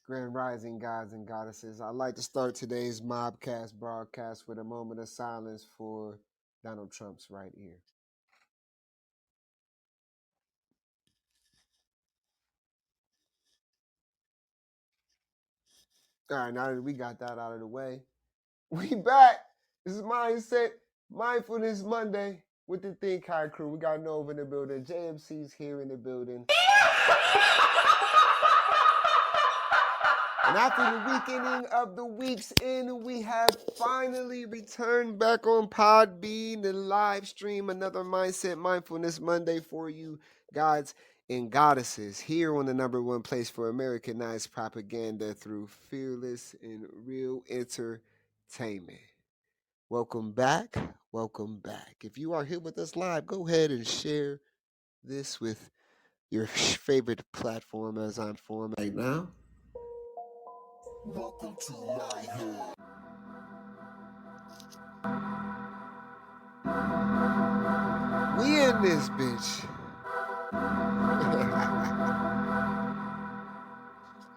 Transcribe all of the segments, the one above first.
Grand Rising gods and goddesses. I'd like to start today's Mobcast broadcast with a moment of silence for Donald Trump's right ear. All right, now that we got that out of the way, we back. This is Mindset Mindfulness Monday with the Think High crew. We got Nova in the building. JMC's here in the building. And after the weakening of the week's end, we have finally returned back on Podbean to live stream another Mindset Mindfulness Monday for you gods and goddesses here on the number one place for Americanized propaganda through fearless and real entertainment. Welcome back. Welcome back. If you are here with us live, go ahead and share this with your favorite platform as on form right now. Welcome to my hood. We in this bitch.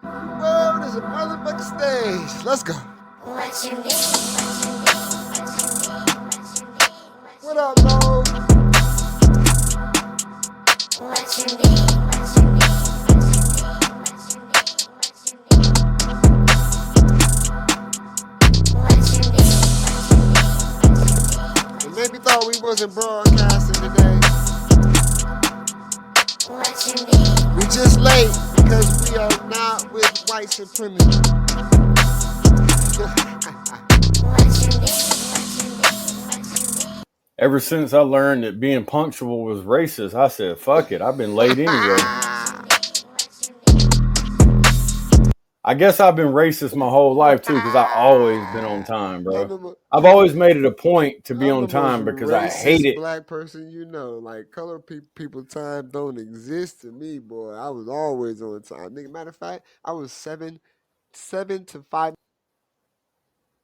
The world is a motherfucking stage. Let's go. What you mean? What up, Mo? What you mean? And maybe thought we wasn't broadcasting today. What you mean? We just late because we are not with white supremacy. Ever since I learned that being punctual was racist, I said, fuck it. I've been late anyway. I guess I've been racist my whole life, too, because I've always been on time, bro. I've always made it a point to be on time because I hate it. Black person, you know, like color people time don't exist to me, boy. I was always on time. Matter of fact, I was 7 to 5.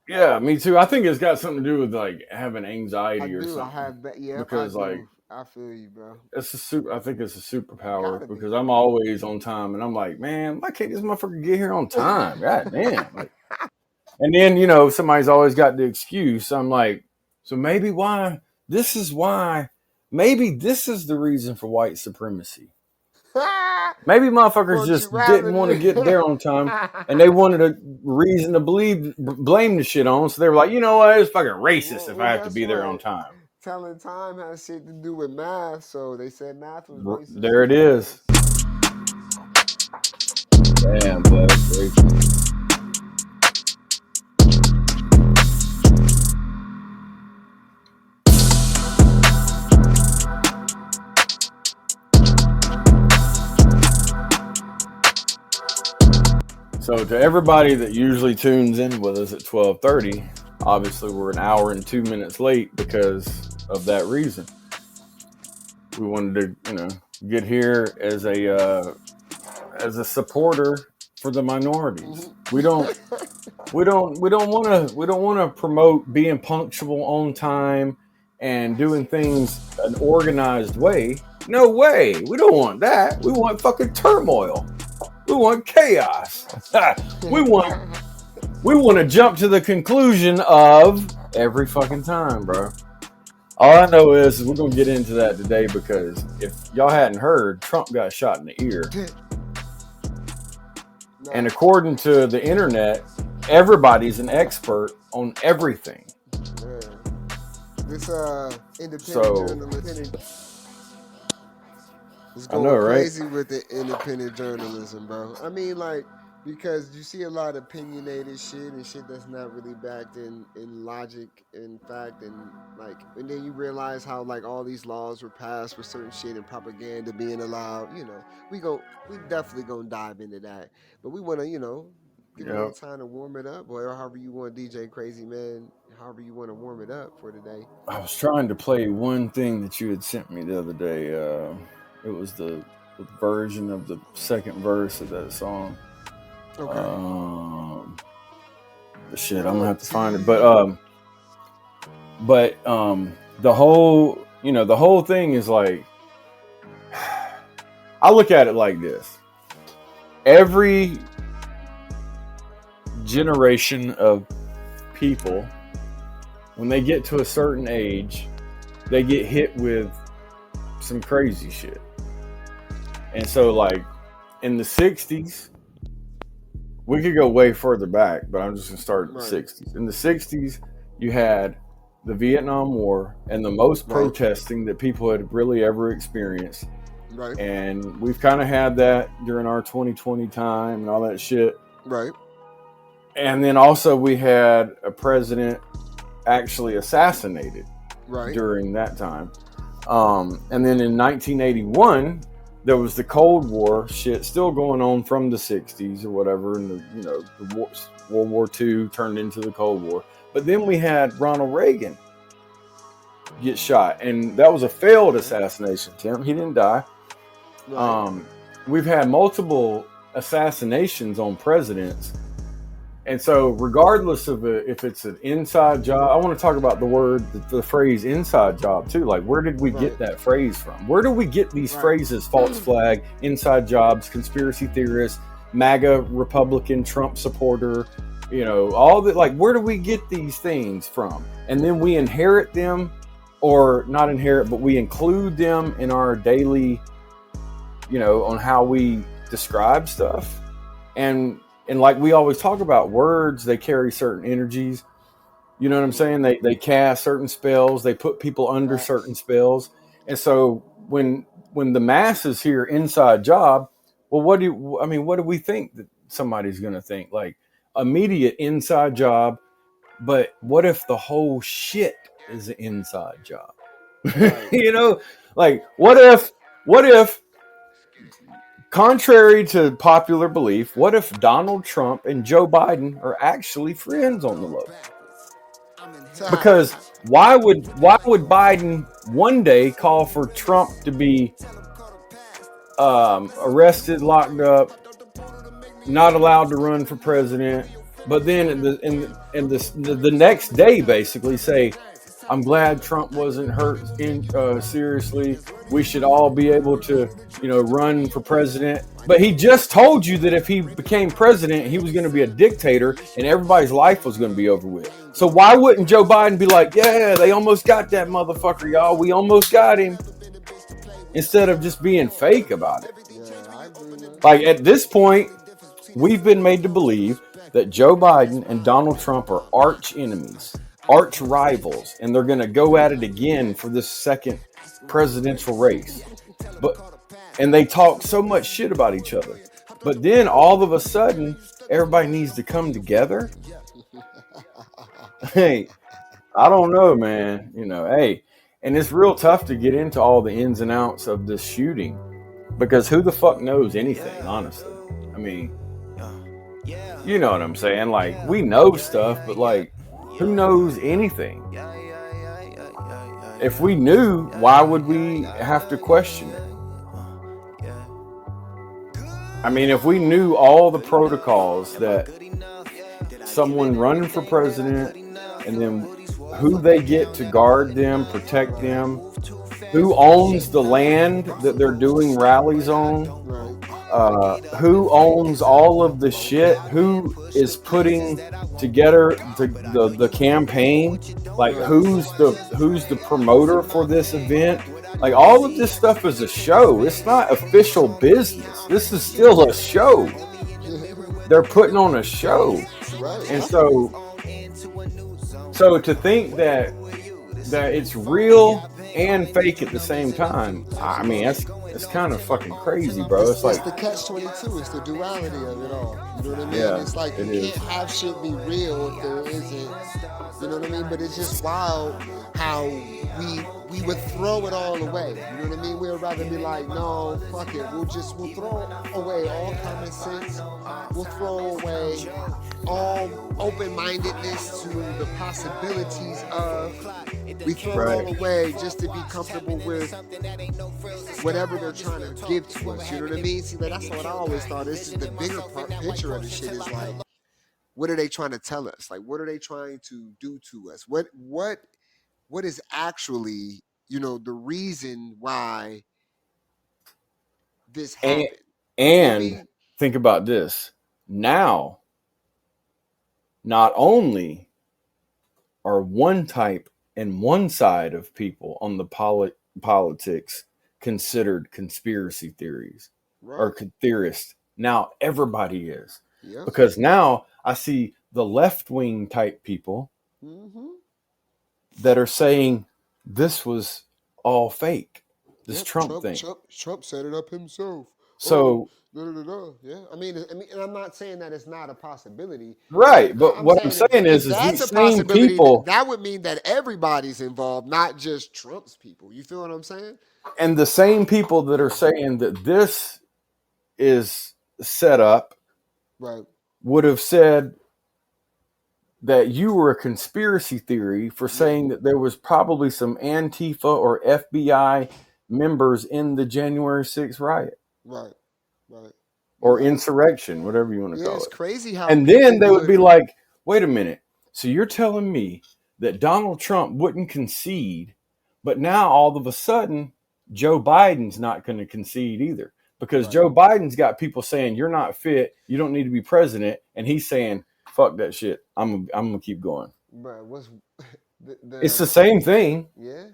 Yeah, me too. I think it's got something to do with like having anxiety or something. I have that. Yeah, because like I feel you, bro. it's a super. I think it's a superpower Gotta be. because I'm always on time, and I'm like, man, why can't this motherfucker get here on time? God damn. Like, and then somebody's always got the excuse. I'm like, so maybe why? This is why. Maybe this is the reason for white supremacy. Maybe motherfuckers just didn't want to get there on time, and they wanted a reason to blame the shit on. So they were like, you know what? It's fucking racist if I have to be there on time. Telling time has shit to do with math, so they said math was racist. There it is. Damn, bud. Racist. So to everybody that usually tunes in with us at 12:30, obviously we're an hour and 2 minutes late because of that reason. We wanted to, get here as a supporter for the minorities. We don't want to promote being punctual, on time, and doing things an organized way. No way. We don't want that. We want fucking turmoil. We want chaos. we want to jump to the conclusion of every fucking time, bro. All I know is we're going to get into that today because if y'all hadn't heard, Trump got shot in the ear. And according to the internet, everybody's an expert on everything. Yeah. This independent journalism. It's going crazy with the independent journalism, bro. I mean, like, because you see a lot of opinionated shit and shit that's not really backed in logic and fact, and like, and then you realize how like all these laws were passed for certain shit and propaganda being allowed. We definitely gonna dive into that, but we want to give a little time to warm it up, or however you want, DJ Crazy Man, however you want to warm it up for today. I was trying to play one thing that you had sent me the other day. It was the version of the second verse of that song. Okay. I'm gonna have to find it, but the whole thing is like, I look at it like this. every generation of people, when they get to a certain age, they get hit with some crazy shit. And so, like, in the 60s, we could go way further back, but I'm just going to start in the 60s. In the 60s, you had the Vietnam War and the most protesting that people had really ever experienced. Right. And we've kind of had that during our 2020 time and all that shit. Right. And then also we had a president actually assassinated during that time. And then in 1981, there was the Cold War shit still going on from the 60s or whatever. And the World War II turned into the Cold War. But then we had Ronald Reagan get shot. And that was a failed assassination attempt. He didn't die. Right. We've had multiple assassinations on presidents. And so regardless of if it's an inside job, I want to talk about the phrase inside job too. Like, where did we get that phrase from? Where do we get these phrases, false flag, inside jobs, conspiracy theorist, MAGA Republican, Trump supporter, all that? Like, where do we get these things from? And then we inherit them, or not inherit, but we include them in our daily, on how we describe stuff. And like we always talk about, words, they carry certain energies. You know what I'm saying? They cast certain spells. They put people under certain spells. And so when the masses hear inside job, well, what do we think that somebody's going to think? Like, immediate inside job. But what if the whole shit is an inside job? Like, what if, contrary to popular belief, what if Donald Trump and Joe Biden are actually friends on the low? Because why would Biden one day call for Trump to be arrested, locked up, not allowed to run for president, but then in the next day basically say, I'm glad Trump wasn't hurt seriously. We should all be able to, run for president. But he just told you that if he became president, he was going to be a dictator and everybody's life was going to be over with. So why wouldn't Joe Biden be like, yeah, they almost got that motherfucker, y'all. We almost got him. Instead of just being fake about it. Like, at this point, we've been made to believe that Joe Biden and Donald Trump are arch enemies, arch rivals, and they're going to go at it again for this second presidential race. And they talk so much shit about each other. But then all of a sudden, everybody needs to come together. Hey, I don't know, man. And it's real tough to get into all the ins and outs of this shooting, because who the fuck knows anything, honestly? I mean, you know what I'm saying? Like, we know stuff, but like, who knows anything? If we knew, why would we have to question it? I mean, if we knew all the protocols that someone running for president, and then who they get to guard them, protect them, who owns the land that they're doing rallies on, who owns all of the shit, who is putting together the campaign, like who's the promoter for this event. Like, all of this stuff is a show. It's not official business. This is still a show. They're putting on a show. And so to think that it's real and fake at the same time, I mean, it's kind of fucking crazy, bro. It's like the catch-22. It's the duality of it all. You know what I mean? Yeah, it's like you can't have shit be real if there isn't. You know what I mean? But it's just wild how we would throw it all away. You know what I mean? We'd rather be like, no, fuck it. We'll throw away all common sense. We'll throw away all open-mindedness to the possibilities of. We throw it all away just to be comfortable with whatever they're trying to give to us. You know what I mean? See, that's what I always thought. This is the bigger picture of the shit. Is like, what are they trying to tell us? Like, what are they trying to do to us? What is actually, the reason why this happened? and think about this. Now, not only are one type and one side of people on the politics considered conspiracy theories or Right. theorists, now everybody is. Yep. Because now I see the left-wing type people Mm-hmm. that are saying this was all fake, this Yep. Trump thing. Trump set it up himself. So, Yeah. I mean, and I'm not saying that it's not a possibility. right, but I'm what I'm saying saying if is that's these a same possibility, people, that would mean that everybody's involved, not just Trump's people. You feel what I'm saying? and the same people that are saying that this is set up Right. would have said that you were a conspiracy theory for saying that there was probably some Antifa or FBI members in the January 6th riot Right. Right. or Right. insurrection, whatever you want to Yeah, call it's it. crazy how And people then they would be like, wait a minute. So you're telling me that Donald Trump wouldn't concede, but now all of a sudden, Joe Biden's not going to concede either. Because Right. Joe Biden's got people saying you're not fit, you don't need to be president, and he's saying, fuck that shit. I'm gonna keep going. Bro, what's It's the same thing. yeah.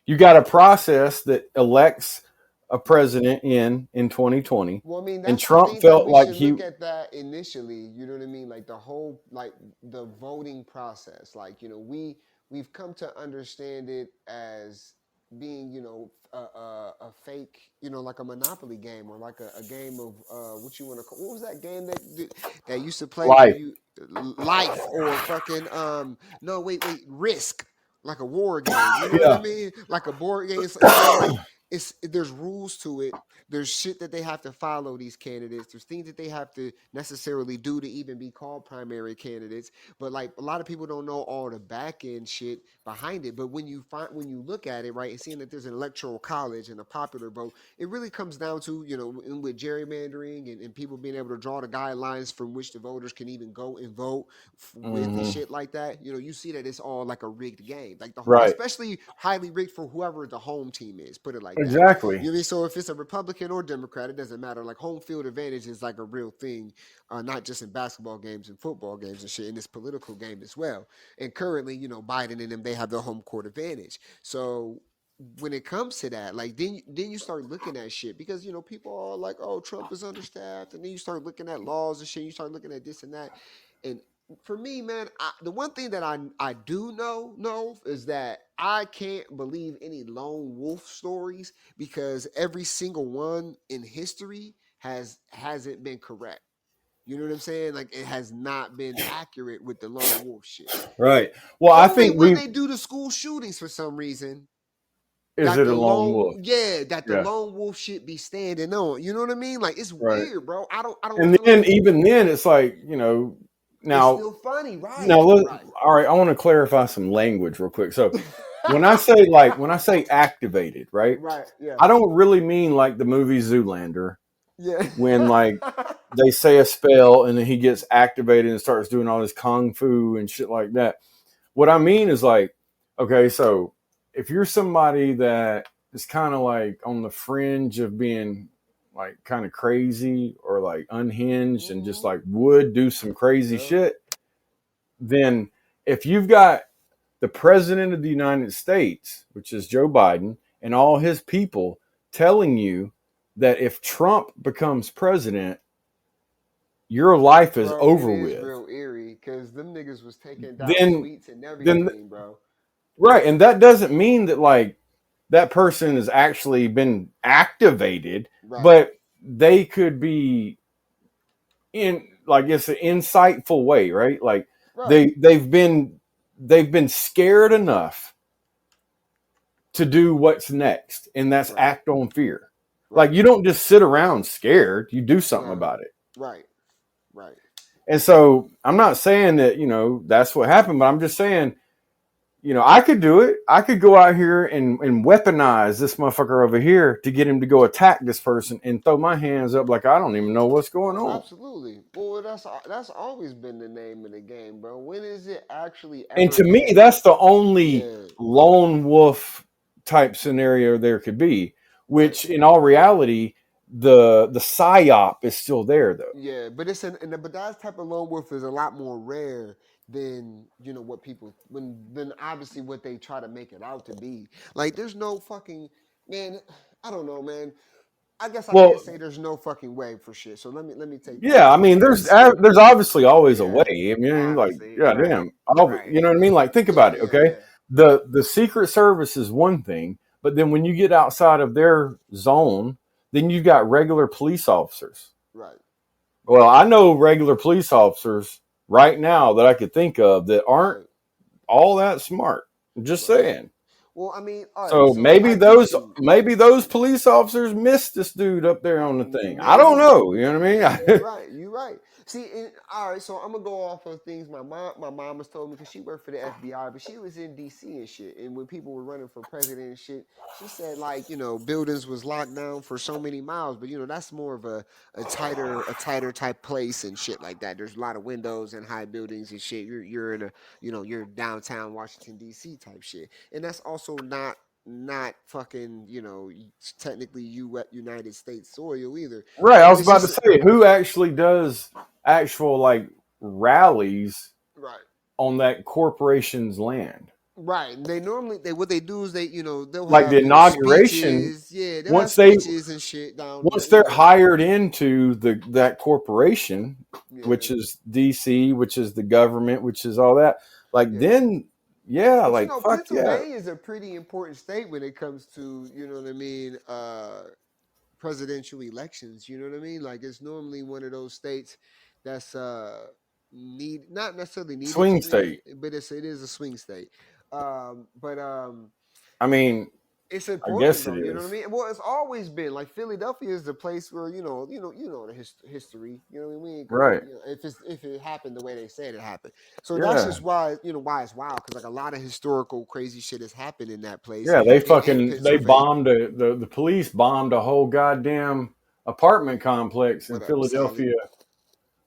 You got a process that elects a president in 2020. Well, I mean, And that's Trump I think felt that we like should he look at that initially. You know what I mean? Like the whole, like the voting process. Like we've come to understand it as being a fake, like a Monopoly game or like a game of what you want to call. What was that game that used to play where life. you life or fucking no wait Risk, like a war game. You know what I Yeah. mean? Like a board game. It's all like there's rules to it. There's shit that they have to follow, these candidates. There's things that they have to necessarily do to even be called primary candidates. But like a lot of people don't know all the back end shit behind it. But when you look at it, right, and seeing that there's an electoral college and a popular vote, it really comes down to, with gerrymandering and people being able to draw the guidelines from which the voters can even go and vote with and shit like that. You see that it's all like a rigged game. Like Right. especially highly rigged for whoever the home team is, put it like that. Exactly. You know what I mean? So if it's a Republican or Democrat, it doesn't matter. Like home field advantage is like a real thing, not just in basketball games and football games and shit, in this political game as well. And currently, Biden and them, they have the home court advantage. So when it comes to that, like then you start looking at shit because people are like, oh, Trump is understaffed, and then you start looking at laws and shit. You start looking at this and that, and for me, man, the one thing that I do know is that I can't believe any lone wolf stories because every single one in history hasn't been correct. You know what I'm saying? Like it has not been accurate with the lone wolf shit. Right. Well, I Only think when they do the school shootings for some reason. Is it a lone wolf? Yeah, that the lone wolf shit be standing on. You know what I mean? Like it's weird, bro. I don't. And then even then, it's like now it's still funny, right? Now, all right. I want to clarify some language real quick. So, when I say activated, right? Right. Yeah. I don't really mean like the movie Zoolander. Yeah. When like they say a spell and then he gets activated and starts doing all this kung fu and shit like that. What I mean is like, okay, so if you're somebody that is kind of like on the fringe of being like kind of crazy or like unhinged and just like would do some crazy shit, then if you've got the president of the United States, which is Joe Biden, and all his people telling you that if Trump becomes president, your life is over it is with. Real eerie because them niggas was taking down tweets and everything, bro. Right, and that doesn't mean that like that person has actually been activated, but they could be in like it's an insightful way, right? Like they've been scared enough to do what's next, and that's act on fear. Like you don't just sit around scared, you do something about it. Right. And so I'm not saying that, that's what happened, but I'm just saying, I could do it. I could go out here and weaponize this motherfucker over here to get him to go attack this person and throw my hands up like I don't even know what's going on. Absolutely. Well, that's always been the name of the game, bro. When is it actually And to me, that's the only lone wolf type scenario there could be, which in all reality, the psyop is still there though. Yeah, but but that type of lone wolf is a lot more rare than what people than obviously what they try to make it out to be. Like, there's no fucking man. I don't know, man. I guess I can't Well, say there's no fucking way for shit. So let me take that yeah, I mean, back. there's obviously always a Yeah, way. I mean, like, obviously, yeah, right, damn, right. you know what I mean? Like, think Yeah, about it, yeah, okay? yeah. The Secret Service is one thing, but then when you get outside of their zone, then you've got regular police officers. Right. Well, I know regular police officers right now that I could think of that aren't Right. all that smart. Just Right. saying. Well, I mean, all right. So So I do see. maybe those police officers missed this dude up there on the thing. I don't Maybe. know. You know what I Yeah, mean? you're right. You're right. See, all right. So I'm gonna go off of things my mom has told me, because she worked for the FBI, but she was in D.C. and shit. And when people were running for president and shit, she said, like, buildings was locked down for so many miles, but that's more of a tighter type place and shit like that. There's a lot of windows and high buildings and shit. You're in a you're downtown Washington D.C. type shit, and that's also not fucking technically United States soil either. Right. I was And she about to said, say, who actually does actual like rallies right. on that corporation's land? Right. They normally what they do is they'll Like have the inauguration, speeches. Yeah, they'll have once they speeches and shit down once there. they're hired into that corporation, Yeah, which is DC, which is the government, which is all that, like yeah. then yeah, But like fuck yeah. Pennsylvania is a pretty important state when it comes to what I mean, presidential elections. You know what I mean? Like, it's normally one of those states that's not necessarily need Swing extreme, state. but it is a swing state. But I mean, it's I important guess it though. You know what I is. mean? Well, it's always been like Philadelphia is the place where the history. You know what I mean? Right. If it happened the way they said it happened, so that's Yeah. just why why it's wild, because like a lot of historical crazy shit has happened in that place. Yeah, In they Pennsylvania. bombed the police bombed a whole goddamn apartment complex in What up, Sally? Philadelphia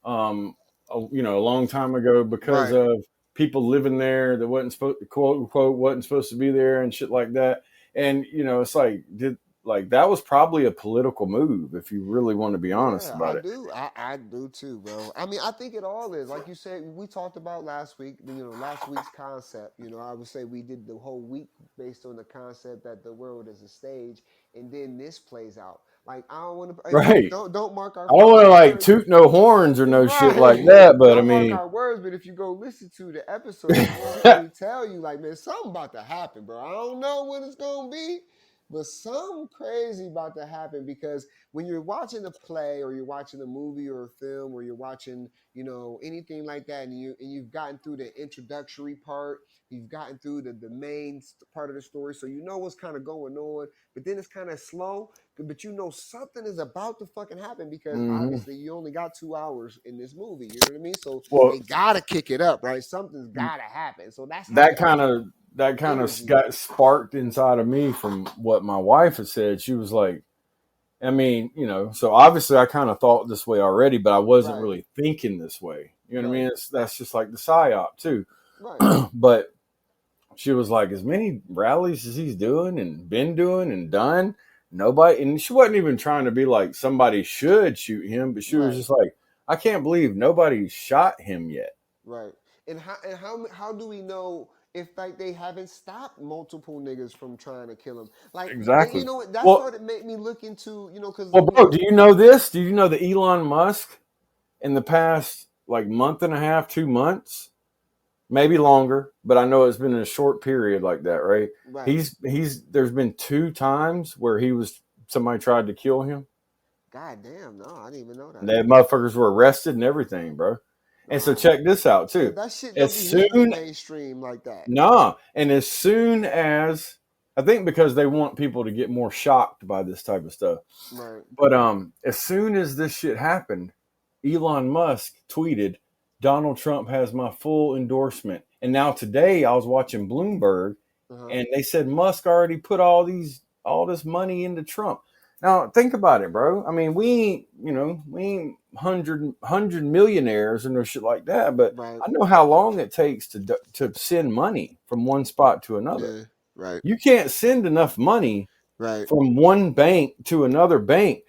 a long time ago because Right. of people living there that wasn't supposed quote unquote wasn't supposed to be there and shit like that. And it's like that was probably a political move if you really want to be honest Yeah, I about it. do. I do too, bro. I mean, I think it all is. Like you said, we talked about last week, last week's concept. I would say we did the whole week based on the concept that the world is a stage, and then this plays out. Like, I don't want to, Right. don't mark our I don't want to fucking like words. toot no horns or no shit like Right. that, but I Don't mark mean, our words, but if you go listen to the episode, you see me tell you, like, man, something about to happen, bro. I don't know what it's gonna be, but something crazy about to happen, because when you're watching a play or you're watching a movie or a film or you're watching, anything like that, and you've gotten through the introductory part, you've gotten through the main part of the story, so you know what's kind of going on, but then it's kind of slow, but something is about to fucking happen, because mhm. obviously you only got 2 hours in this movie. You know what I mean? So Well, they gotta kick it up, right? Something's gotta happen. So that's how that that kind of energy. got sparked inside of me from what my wife had said. She was like, I mean, so obviously I kind of thought this way already, but I wasn't Right, really thinking this way. You know what I right, mean? That's just like the psyop too. right, But she was like, as many rallies as he's doing and been doing and done, nobody, and she wasn't even trying to be like somebody should shoot him, but she was right, just like, I can't believe nobody shot him yet. right. And how do we know if like they haven't stopped multiple niggas from trying to kill him? Like, and Exactly. you know what? That Well, started make me look into because well, bro, do you know this? Do you know that Elon Musk in the past like month and a half, 2 months, maybe longer, but I know it's been in a short period like that, right? right. He's there's been 2 times where somebody tried to kill him. God damn, no, I didn't even know that. And the motherfuckers were arrested and everything, bro. And so No, check this out yeah, too. that shit As don't be hitting the soon mainstream like that. Nah, and as soon as I think because they want people to get more shocked by this type of stuff. Right. But as soon as this shit happened, Elon Musk tweeted, Donald Trump has my full endorsement. And now today I was watching Bloomberg Uh-huh. and they said Musk already put all this money into Trump. Now think about it, bro. I mean, we ain't hundred millionaires and no shit like that, but Right. I know how long it takes to send money from one spot to another. Yeah. Right. You can't send enough money Right. from one bank to another bank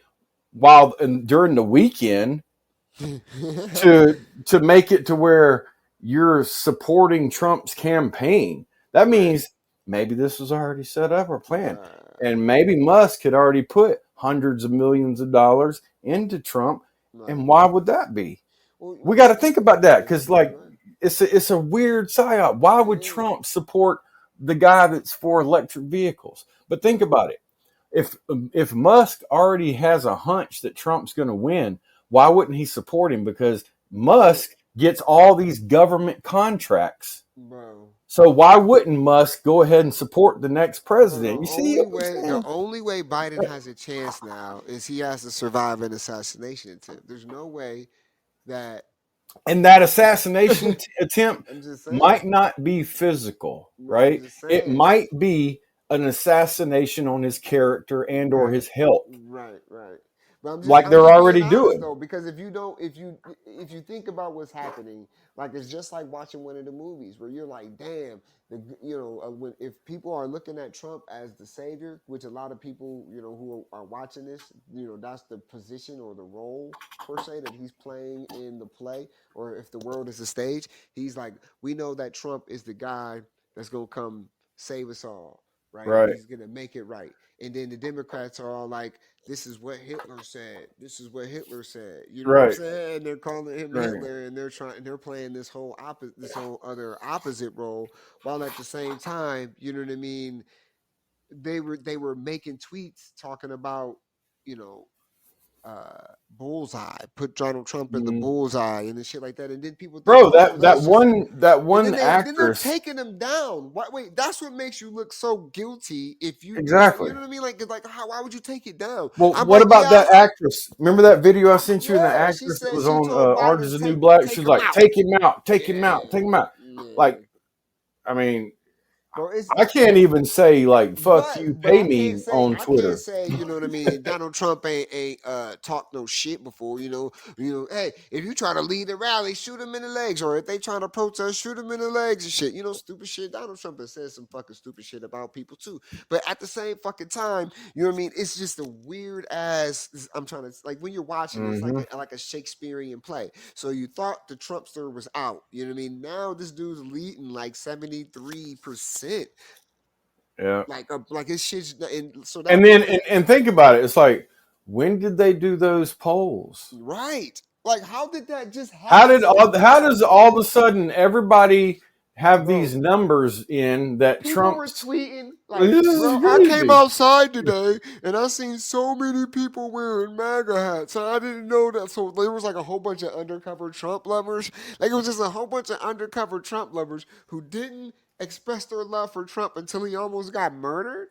while during the weekend to make it to where you're supporting Trump's campaign. That means maybe this was already set up or planned. And maybe Musk had already put hundreds of millions of dollars into Trump. And why would that be? We got to think about that because, like, it's a weird psyop. Why would Trump support the guy that's for electric vehicles? But think about it. If Musk already has a hunch that Trump's going to win, why wouldn't he support him? Because Musk gets all these government contracts. Bro. So why wouldn't Musk go ahead and support the next president? The only way Biden has a chance now is he has to survive an assassination attempt. There's no way that. And that assassination attempt might not be physical, right? It might be an assassination on his character and or his health. Right. But like they're already doing. Though, because if you think about what's happening, like it's just like watching one of the movies where you're like, damn, if people are looking at Trump as the savior, which a lot of people, who are watching this, that's the position or the role per se that he's playing in the play, or if the world is a stage, he's like, we know that Trump is the guy that's gonna come save us all, right? He's gonna make it right. And then the Democrats are all like, this is what Hitler said. This is what Hitler said. You know what I'm saying? And they're calling him Hitler, and they're playing this whole other opposite role, while at the same time, you know what I mean? They were making tweets talking about, bullseye, put Donald Trump in the bullseye and shit like that, and then people, that one actress, then they're taking him down. Wait, that's what makes you look so guilty if you exactly. You know what I mean? Like why would you take it down? Well, what about that actress? Remember that video I sent you? And the actress that was on Orange Is the New Black. She's like, take him out, take him out, take him out. Like, I mean. Bro, I can't even say like "fuck you," pay me on Twitter. I can't say, you know what I mean. Donald Trump ain't talked no shit before. Hey, if you try to lead a rally, shoot him in the legs, or if they try to protest, shoot him in the legs and shit. Stupid shit. Donald Trump has said some fucking stupid shit about people too. But at the same fucking time, you know what I mean. It's just a weird ass. I'm trying to, like, when you're watching, it's like a Shakespearean play. So you thought the Trumpster was out. You know what I mean. Now this dude's leading like 73%. Yeah, like his shit's, and so that, and then and think about it. It's like, when did they do those polls? Right. Like, how did that just happen? How does all of a sudden everybody have these numbers in that people Trump were tweeting like, I came outside today and I seen so many people wearing MAGA hats and I didn't know that. So there was like a whole bunch of undercover Trump lovers. Like, it was just a whole bunch of undercover Trump lovers who didn't express their love for Trump until he almost got murdered.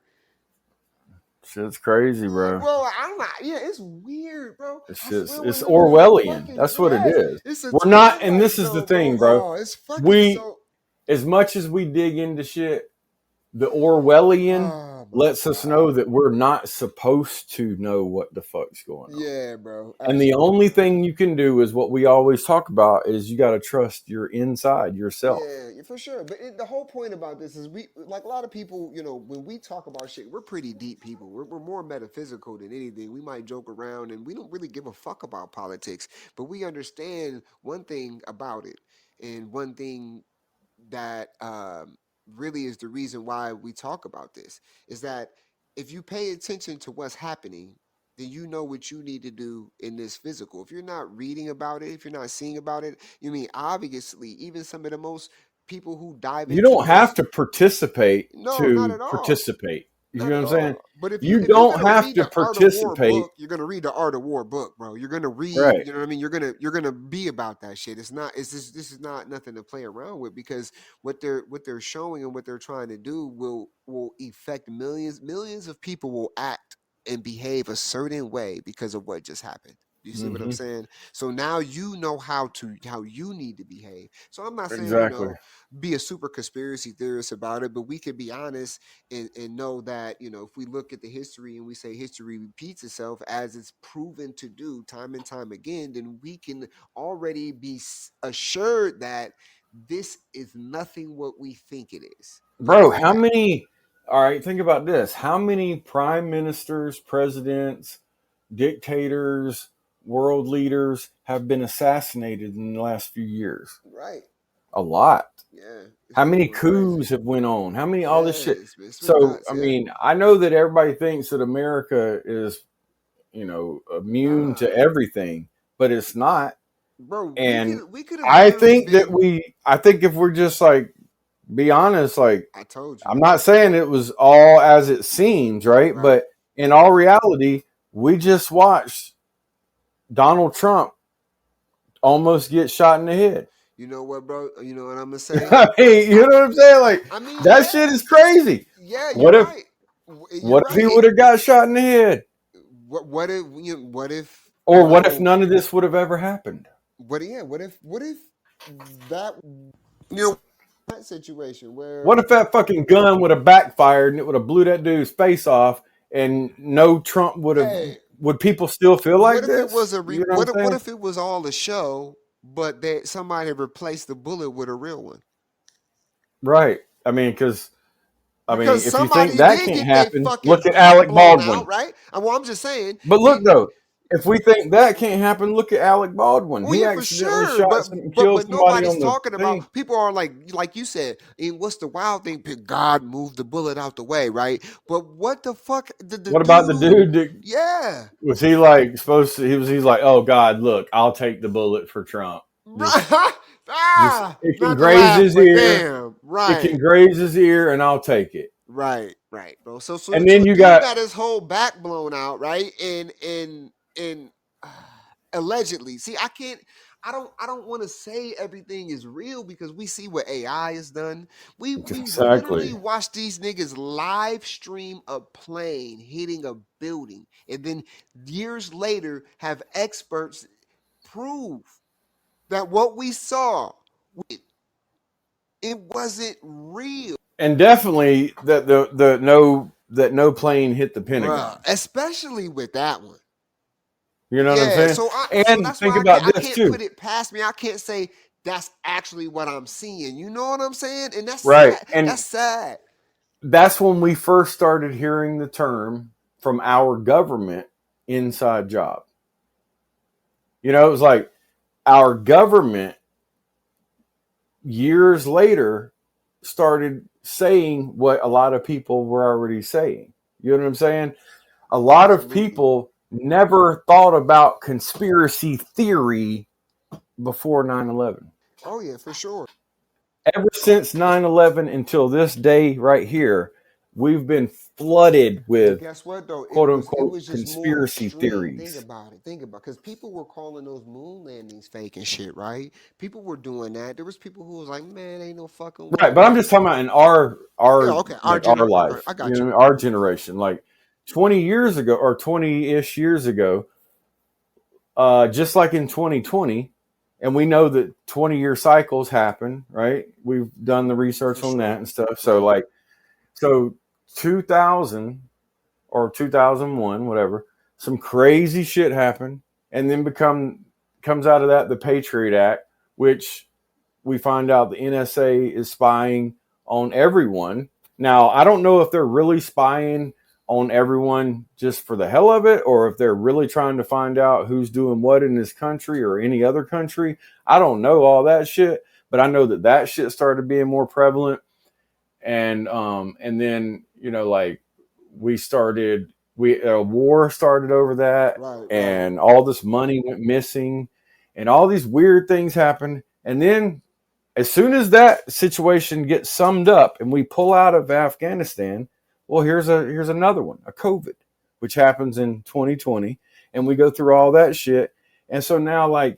Shit's crazy, bro. Bro, I'm not. Yeah, it's weird, bro. It's Orwellian. That's what it is. We're not, and this is the thing, bro. It's fucking as much as we dig into shit, the Orwellian lets us know that we're not supposed to know what the fuck's going on. Yeah, bro. Absolutely. And the only thing you can do is what we always talk about is you got to trust your inside yourself. Yeah, for sure. But the whole point about this is we, like a lot of people, when we talk about shit, we're pretty deep people. We're more metaphysical than anything. We might joke around and we don't really give a fuck about politics, but we understand one thing about it, and one thing that really is the reason why we talk about this is that if you pay attention to what's happening, then you know what you need to do in this physical. If you're not reading about it, if you're not seeing about it, obviously even some of the most people who dive into you don't have to participate to participate. You know what I'm saying? But if you don't have to participate, you're gonna read the Art of War book, bro. You're gonna read, you know what I mean? You're gonna be about that shit. This is not nothing to play around with, because what they're showing and what they're trying to do will affect millions of people will act and behave a certain way because of what just happened. You see what I'm saying? So now you know how you need to behave. So I'm not saying be a super conspiracy theorist about it, but we can be honest and know that, if we look at the history and we say history repeats itself as it's proven to do time and time again, then we can already be assured that this is nothing what we think it is. Bro, how many, all right, think about this. How many prime ministers, presidents, dictators, world leaders have been assassinated in the last few years? Right. A lot. Yeah. How many Going crazy. coups have went on? How many all this shit? It's been So nuts, I yeah. mean, I know that everybody thinks that America is, immune to everything, but it's not. Bro, And we could have I think that been, I think if we're just like be honest, like I told you. I'm not saying it was all as it seems, right? Right. But in all reality, we just watched Donald Trump almost get shot in the head. You know what, bro? You know what I'm gonna say? I mean, you know what I'm saying? Like I mean, that yeah. shit is crazy. Yeah, What you're if right. what if he would have got shot in the head? What if Or what if none of this would have ever happened? What if that that situation where What if that fucking gun would have backfired and it would have blew that dude's face off and no Trump would have would people still feel like what this? if it was what what if it was all a show, but that somebody replaced the bullet with a real one? Right. I mean, because if you somebody think that did can't get happen, their fucking look at back Alec blown Baldwin. out, right? Well, I'm just saying. But look though, if we think that can't happen, look at Alec Baldwin. Well, he yeah, for accidentally sure. shot But and killed somebody nobody's on the talking thing. about. People are like you said. And what's the wild thing? God moved the bullet out the way, right? But what the fuck? What about the dude that? Yeah. Was he like supposed to? He's like, oh God, look, I'll take the bullet for Trump. It can graze his ear. Damn, right. It can graze his ear, and I'll take it. Right, bro. So and then you got his whole back blown out, right? And allegedly, see, I don't want to say everything is real because we see what AI has done. We literally watched these niggas live stream a plane hitting a building, and then years later have experts prove that what we saw, it wasn't real. And definitely that no plane hit the Pentagon. Bruh, especially with that one. You know what I'm saying? So that's think why about I this can't too. put it past me. I can't say that's actually what I'm seeing. You know what I'm saying? And that's right. sad. And that's sad. That's when we first started hearing the term from our government, inside job. You know, it was like our government years later started saying what a lot of people were already saying. You know what I'm saying? A lot of people never thought about conspiracy theory before 9/11. Oh yeah, for sure. Ever since 9/11 until this day right here, we've been flooded with guess what though? quote unquote conspiracy theories. Think about it, because people were calling those moon landings fake and shit, right? People were doing that. There was people who was like, man, ain't no fucking way. Right, but I'm just talking about in our life. I got you. Our generation, like 20 years ago or 20-ish years ago, just like in 2020, and we know that 20-year cycles happen, right? We've done the research on that and stuff. So 2000 or 2001, whatever, some crazy shit happened, and then comes out of that the Patriot Act, which we find out the NSA is spying on everyone. Now, I don't know if they're really spying on everyone just for the hell of it, or if they're really trying to find out who's doing what in this country or any other country. I don't know all that shit, but I know that shit started being more prevalent. And then, a war started over that, and all this money went missing, and all these weird things happened. And then as soon as that situation gets summed up and we pull out of Afghanistan, well, here's another one, a COVID, which happens in 2020, and we go through all that shit. And so now, like,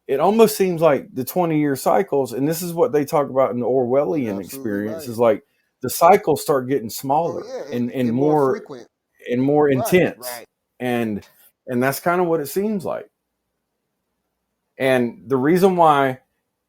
it almost seems like the 20-year cycles, and this is what they talk about in the Orwellian experience, is like the cycles start getting smaller and more frequent and more intense. Right. And that's kind of what it seems like. And the reason why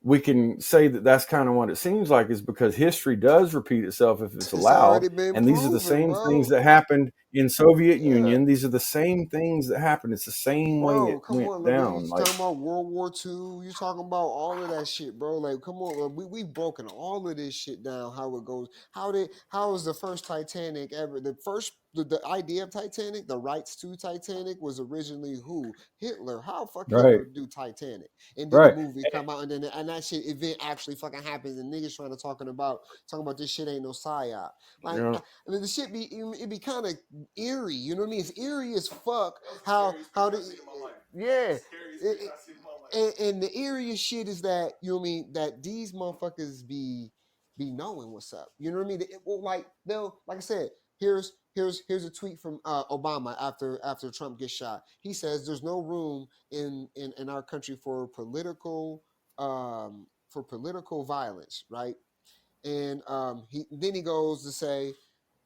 we can say that that's kind of what it seems like is because history does repeat itself if it's allowed. And these are the same things that happened in Soviet Yeah. Union. These are the same things that happened. It's the same way Bro, it come went on, down. you Like, talking about World War II? You talking about all of that shit, bro? Like, come on, we've broken all of this shit down. How it goes? How was the first Titanic ever? The idea of Titanic, the rights to Titanic was originally who? Hitler. How fuck right, Hitler do Titanic? And then the right, movie come out, and that shit event actually fucking happens, and niggas trying to talking about this shit ain't no psyop. Like, yeah, I mean, the shit it be kind of eerie. You know what I mean? It's eerie as fuck. How the yeah. And the eeriest shit is that, you know what I mean, that these motherfuckers be knowing what's up. You know what I mean? Like they'll, like I said, here's a tweet from Obama after Trump gets shot. He says there's no room in our country for political violence, right? And he goes to say,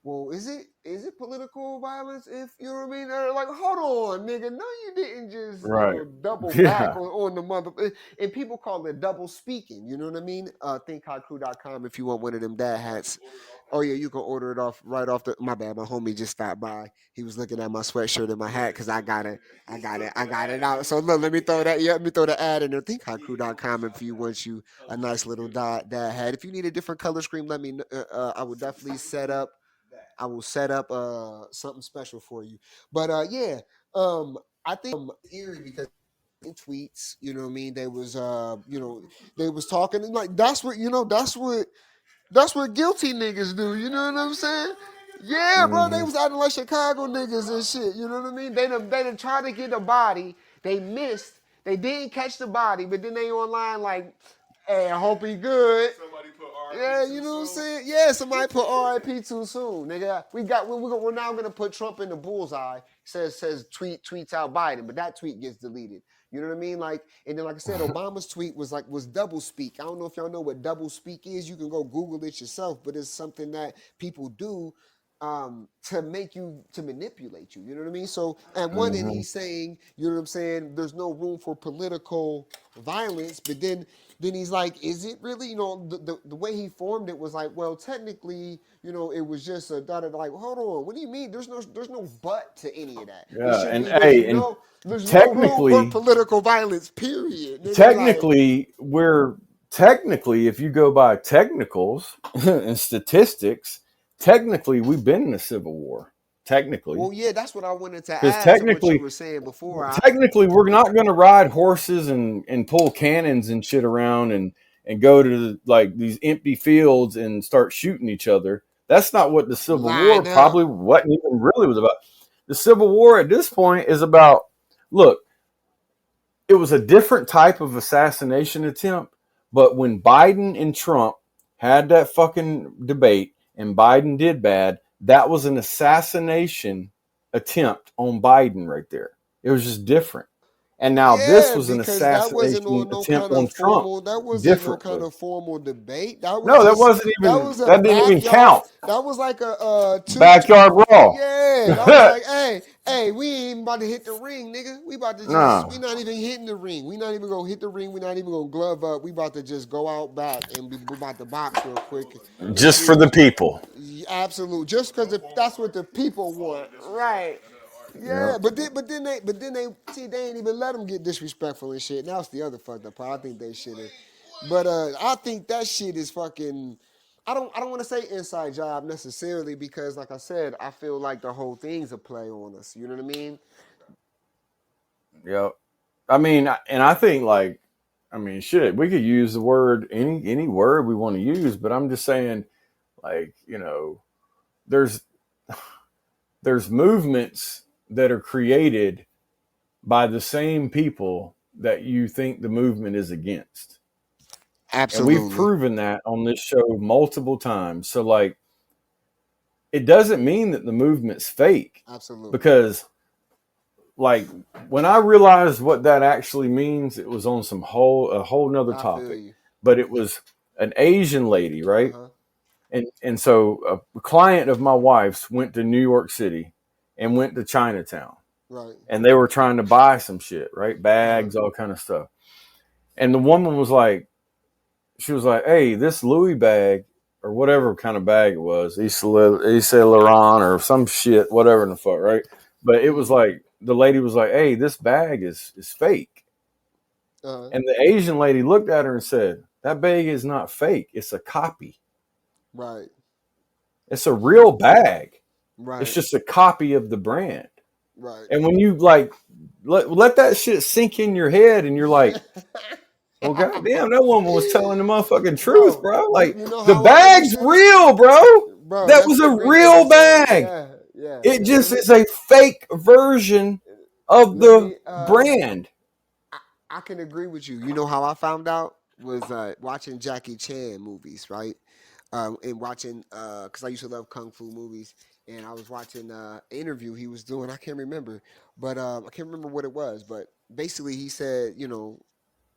well, is it political violence if, you know what I mean? They're like, hold on, nigga. No, you didn't just, right, double back yeah. on the mother. And people call it double speaking. You know what I mean? ThinkHaiku.com if you want one of them dad hats. Oh yeah, you can order it right off the. My bad, my homie just stopped by. He was looking at my sweatshirt and my hat because I got it out. So look, let me throw that. Yeah, let me throw the ad in there. ThinkHaiku.com if you want you a nice little dad hat. If you need a different color scheme, let me know. I would definitely set up. I will set up something special for you. But yeah, I think eerie because in tweets, you know what I mean, they was they was talking, and like that's what guilty niggas do. You know what I'm saying? Yeah, bro, they Hmm. was acting like Chicago niggas and shit. You know what I mean? They done tried to get the body. They missed. They didn't catch the body, but then they online like, hey, I hope he good. Yeah, you know what I'm saying? Yeah, somebody put RIP too soon, nigga. We're now gonna put Trump in the bullseye. Says tweets out Biden, but that tweet gets deleted. You know what I mean? Like, and then like I said, Obama's tweet was double speak. I don't know if y'all know what double speak is. You can go Google it yourself, but it's something that people do to manipulate you. You know what I mean? So at one end Hmm. he's saying, you know what I'm saying, there's no room for political violence, but then he's like, is it really? The way he formed it was like, well, technically, it was just a dotted, like, hold on, what do you mean? There's no but to any of that. It Yeah, should and be hey, and there's no room for technically, political violence, period. Nigga, like, technically, we're technically, if you go by technicals and statistics, technically, we've been in a civil war. Technically, well, yeah, that's what I wanted to because add to what you were saying before. technically, we're not going to ride horses and pull cannons and shit around and go to like these empty fields and start shooting each other. That's not what the Civil War Line up. probably wasn't even really was about. The Civil War at this point is about, look, it was a different type of assassination attempt, but when Biden and Trump had that fucking debate and Biden did bad, that was an assassination attempt on Biden right there. It was just different. And now this Yeah, was an because that wasn't assassination on no attempt kind on of Trump formal. That wasn't no kind differently. of formal debate. That was No, that just wasn't that even, was a that didn't even backyard. count. That was like a two. Backyard brawl. Yeah, that was like, hey, we ain't even about to hit the ring, nigga. We about to just, we No, not even hitting the ring. We not even gonna hit the ring. We not even gonna glove up. We about to just go out back and we about to box real quick and just see for the who's people. absolute. Just because that's what the people want, right? Yeah. Yeah, but then they see they ain't even let them get disrespectful and shit. Now it's the other fucked up part. I think they should have, but I think that shit is fucking. I don't want to say inside job necessarily because, like I said, I feel like the whole thing's a play on us. You know what I mean? Yep. I mean, and I think like, I mean, shit, we could use the word any word we want to use, but I'm just saying, like, there's there's movements that are created by the same people that you think the movement is against, and we've Absolutely, proven that on this show multiple times. So, like, it doesn't mean that the movement's fake, absolutely. because, like, when I realized what that actually means, it was on a whole nother I feel topic. you. But it was an Asian lady, Uh right? huh. And so a client of my wife's went to New York City and went to Chinatown, Right. and they were trying to buy some shit, right? Uh huh. Bags, all kind of stuff. And the woman was like, she was like, "Hey, this Louis bag or whatever kind of bag it was, Yves Saint Laurent or some shit, whatever in the fuck, right? But it was like the lady was like, "Hey, this bag is fake," and the Asian lady looked at her and said, "That bag is not fake. It's a copy. Right. It's a real bag. Right. It's just a copy of the brand." Right. And when you like let that shit sink in your head, and you're like, "Well, goddamn, that woman was telling the motherfucking truth, bro. Like you know the how I bag's understand it? real, bro. That that's was the a thing real that- bag. Yeah. It just is a fake version of the brand." I can agree with you. You know how I found out was watching Jackie Chan movies, right? And watching because I used to love kung fu movies, and I was watching an interview he was doing. I can't remember, but I can't remember what it was. But basically, he said,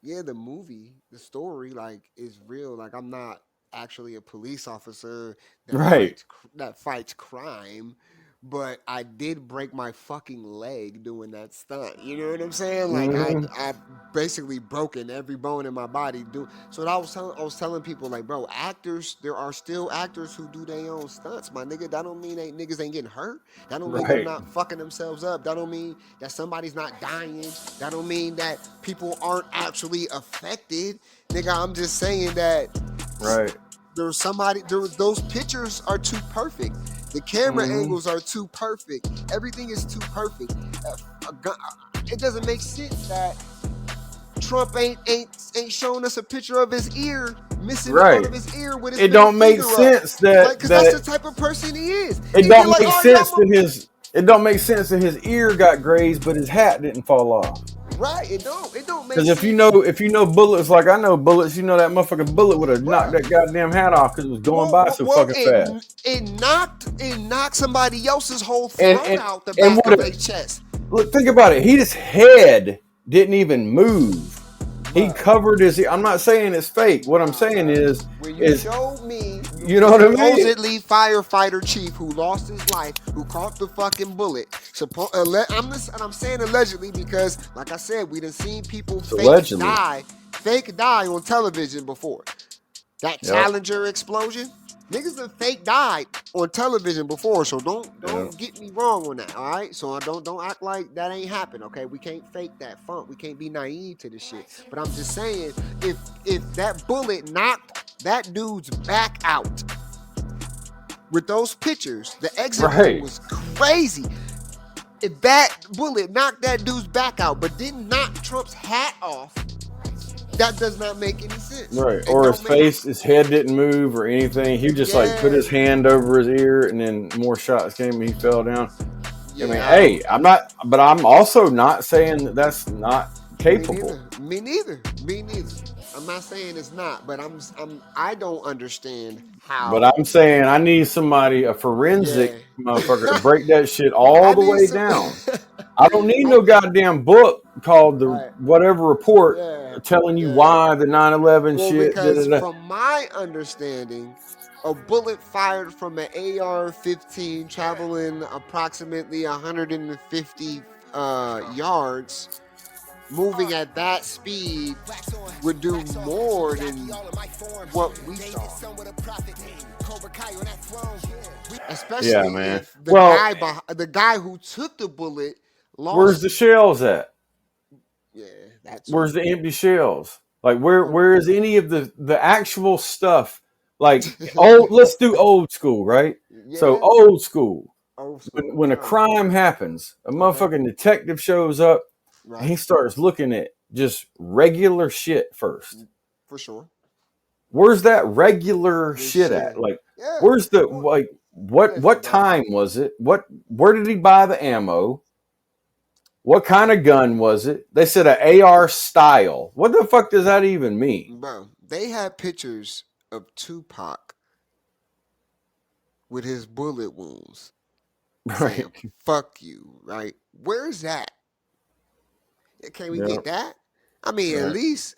yeah, the story, like, is real. Like, I'm not actually a police officer Right. that fights crime, but I did break my fucking leg doing that stunt. You know what I'm saying? Like, I basically broken every bone in my body. So I was telling people, like, bro, actors, there are still actors who do their own stunts, my nigga. That don't mean niggas ain't getting hurt. That don't mean they're Right. not fucking themselves up. That don't mean that somebody's not dying. That don't mean that people aren't actually affected. Nigga, I'm just saying that Right. those pictures are too perfect. The camera angles are too perfect. Everything is too perfect. It doesn't make sense that Trump ain't showing us a picture of his ear missing part of his ear with his It don't make sense that because that's the type of person he is. It don't make sense that it don't make sense that his ear got grazed, but his hat didn't fall off. Right, it don't make sense. Because if you know bullets like I know bullets, you know that motherfucking bullet would have knocked that goddamn hat off because it was going by so fucking fast. It knocked somebody else's whole throat out the back of their chest. Look, think about it. His head didn't even move. He covered his ear. I'm not saying it's fake. What I'm saying is, when you showed me, you know what I mean? Supposedly firefighter chief who lost his life, who caught the fucking bullet. I'm saying allegedly because, like I said, we done seen people fake die on television before. That Challenger explosion, niggas have fake died on television before, so don't get me wrong on that, all right? So don't act like that ain't happened, okay? We can't fake that funk. We can't be naive to this shit. But I'm just saying, if that bullet knocked that dude's back out with those pictures, the exit was crazy. If that bullet knocked that dude's back out, but didn't knock Trump's hat off, that does not make any sense. Right. Or his face, his head didn't move or anything. He just like put his hand over his ear and then more shots came and he fell down. Yeah. I mean, hey, I'm also not saying that that's not capable. Me neither. I'm not saying it's not, but I don't understand how. But I'm saying I need somebody, a forensic motherfucker, to break that shit all the way down. I don't need no goddamn book called the whatever report telling you why the 9/11 shit. Because from my understanding, a bullet fired from an AR-15 traveling approximately 150 yards, moving at that speed, would do more than what we saw. Especially if the guy who took the bullet lost. Where's the shells at? Yeah, where's the empty shells? Like where is any of the actual stuff? Like let's do old school, right? Yeah. So old school. When a crime happens, a motherfucking detective shows up and he starts looking at just regular shit first. For sure. Where's that regular shit at? Like where's the what time was it? Where did he buy the ammo? What kind of gun was it? They said an AR style. What the fuck does that even mean? Bro, they had pictures of Tupac with his bullet wounds. Right. Saying, fuck you, right? Where's that? Can we get that? I mean, Right.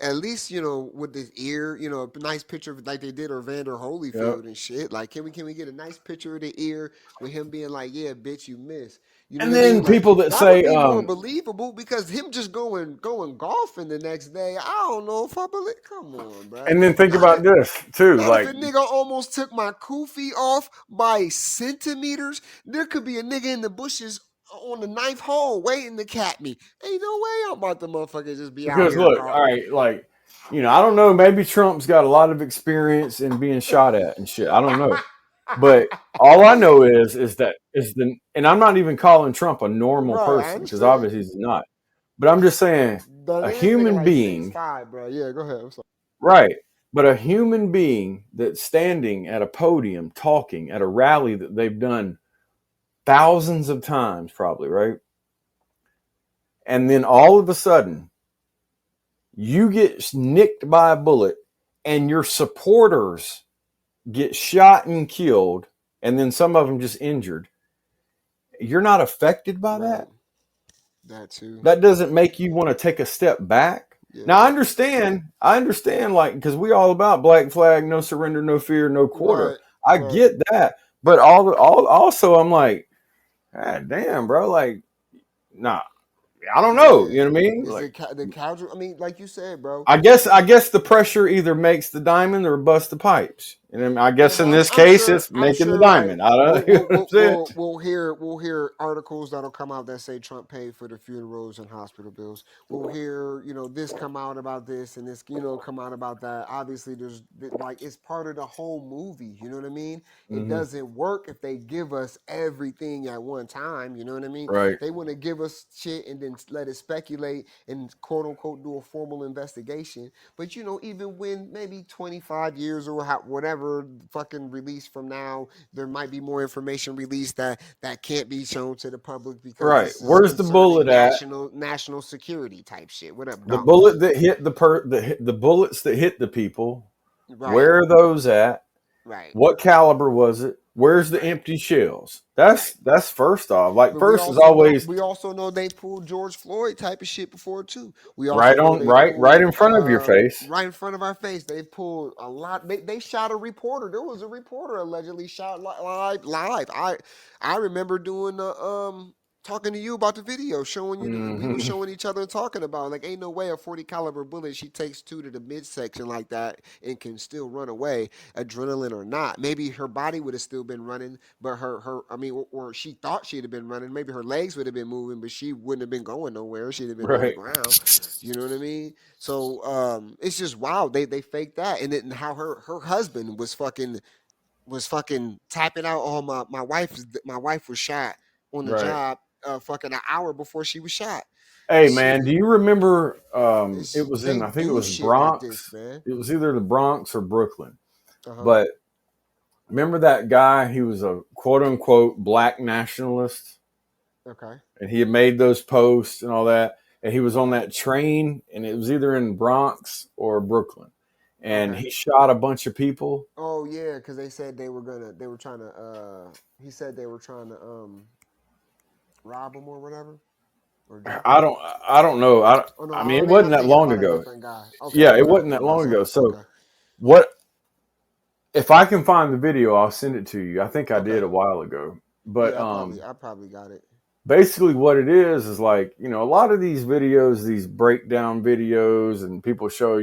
at least with this ear, a nice picture of like they did Evander Yep. Holyfield and shit. Like, can we get a nice picture of the ear with him being like, "Yeah, bitch, you miss." You know And what I mean? then Like people that that would say, be more believable because him just going golfing the next day. I don't know if I believe. Come on, bro. and then think Not about this too. not if Like, a nigga almost took my kufi off by centimeters. There could be a nigga in the bushes on the ninth hole waiting to cap me. Ain't no way I'm about to motherfucker just be out because here look, all golf. right, like, I don't know. Maybe Trump's got a lot of experience in being shot at and shit. I don't know. But all I know and I'm not even calling Trump a normal Right, I person because understand. obviously he's not. But I'm just saying But a this nigga human like six being, five, bro. Yeah, go ahead. I'm sorry. right? But a human being that's standing at a podium talking at a rally that they've done thousands of times, probably, right? And then all of a sudden, you get nicked by a bullet and your supporters get shot and killed, and then some of them just injured. You're not affected by Right. that. That too. That doesn't make you want to take a step back. Now Yeah. I understand, like, because we all about black flag, no surrender, no fear, no quarter. Right. I Right. get that, but also I'm like, God damn, bro, like, nah, I don't know. Yeah. You know what I mean? Is Like, it the casual? I mean, like you said, bro. I guess the pressure either makes the diamond or busts the pipes. And then I guess in Yeah, this case, it's I'm making the sure. Like diamond. I don't know. You know what I'm saying? we'll hear articles that'll come out that say Trump paid for the funerals and hospital bills. We'll hear this come out about this and this come out about that. Obviously, there's like it's part of the whole movie. You know what I mean? It Mm-hmm. doesn't work if they give us everything at one time. You know what I mean? Right. They want to give us shit and then let it speculate and quote unquote do a formal investigation. But even when maybe 25 years or whatever fucking release from now, there might be more information released that can't be shown to the public because Right. this is Where's the bullet concerning at? national security type shit. What up, The Doc? bullet that hit the bullets that hit the people. Right, Where are those at? right. What caliber was it? Where's the Right. empty shells? Right. That's first off. Like, But first is always we also know they pulled George Floyd type of shit before too. We also right know on they've right pulled in front of your face. right in front of our face. They've pulled a lot. They shot a reporter. There was a reporter allegedly shot live. I remember doing the talking to you about the video, showing we were Mm-hmm. showing each other and talking about like ain't no way a 40 caliber bullet she takes two to the midsection like that and can still run away, adrenaline or not. Maybe her body would have still been running, but her I mean, or she thought she'd have been running. Maybe her legs would have been moving, but she wouldn't have been going nowhere. She'd have been on the Right. ground. You know what I mean? So it's just wow. They faked that, and then how her husband was fucking tapping out. Oh my wife was shot on the Right. job. Fucking an hour before she was shot. Hey Shit, man, do you remember it was they in, I think it do was shit like this, Bronx. man. It was either the Bronx or Brooklyn. Uh huh. But remember that guy? He was a quote unquote black nationalist, Okay. and he had made those posts and all that. And he was on that train, and it was either in Bronx or Brooklyn, and Okay. he shot a bunch of people. Oh yeah, because they said they were trying to. He said they were trying to rob him or whatever, or jump him. I don't know. Oh no, I mean, it maybe wasn't I'm that thinking long about a ago. different guy. Okay, Yeah, it whatever. wasn't that That's long it. ago. So Okay. what? If I can find the video, I'll send it to you. I think I did Okay. a while ago. But Yeah, I probably got it. basically what it is like, a lot of these videos, these breakdown videos, and people show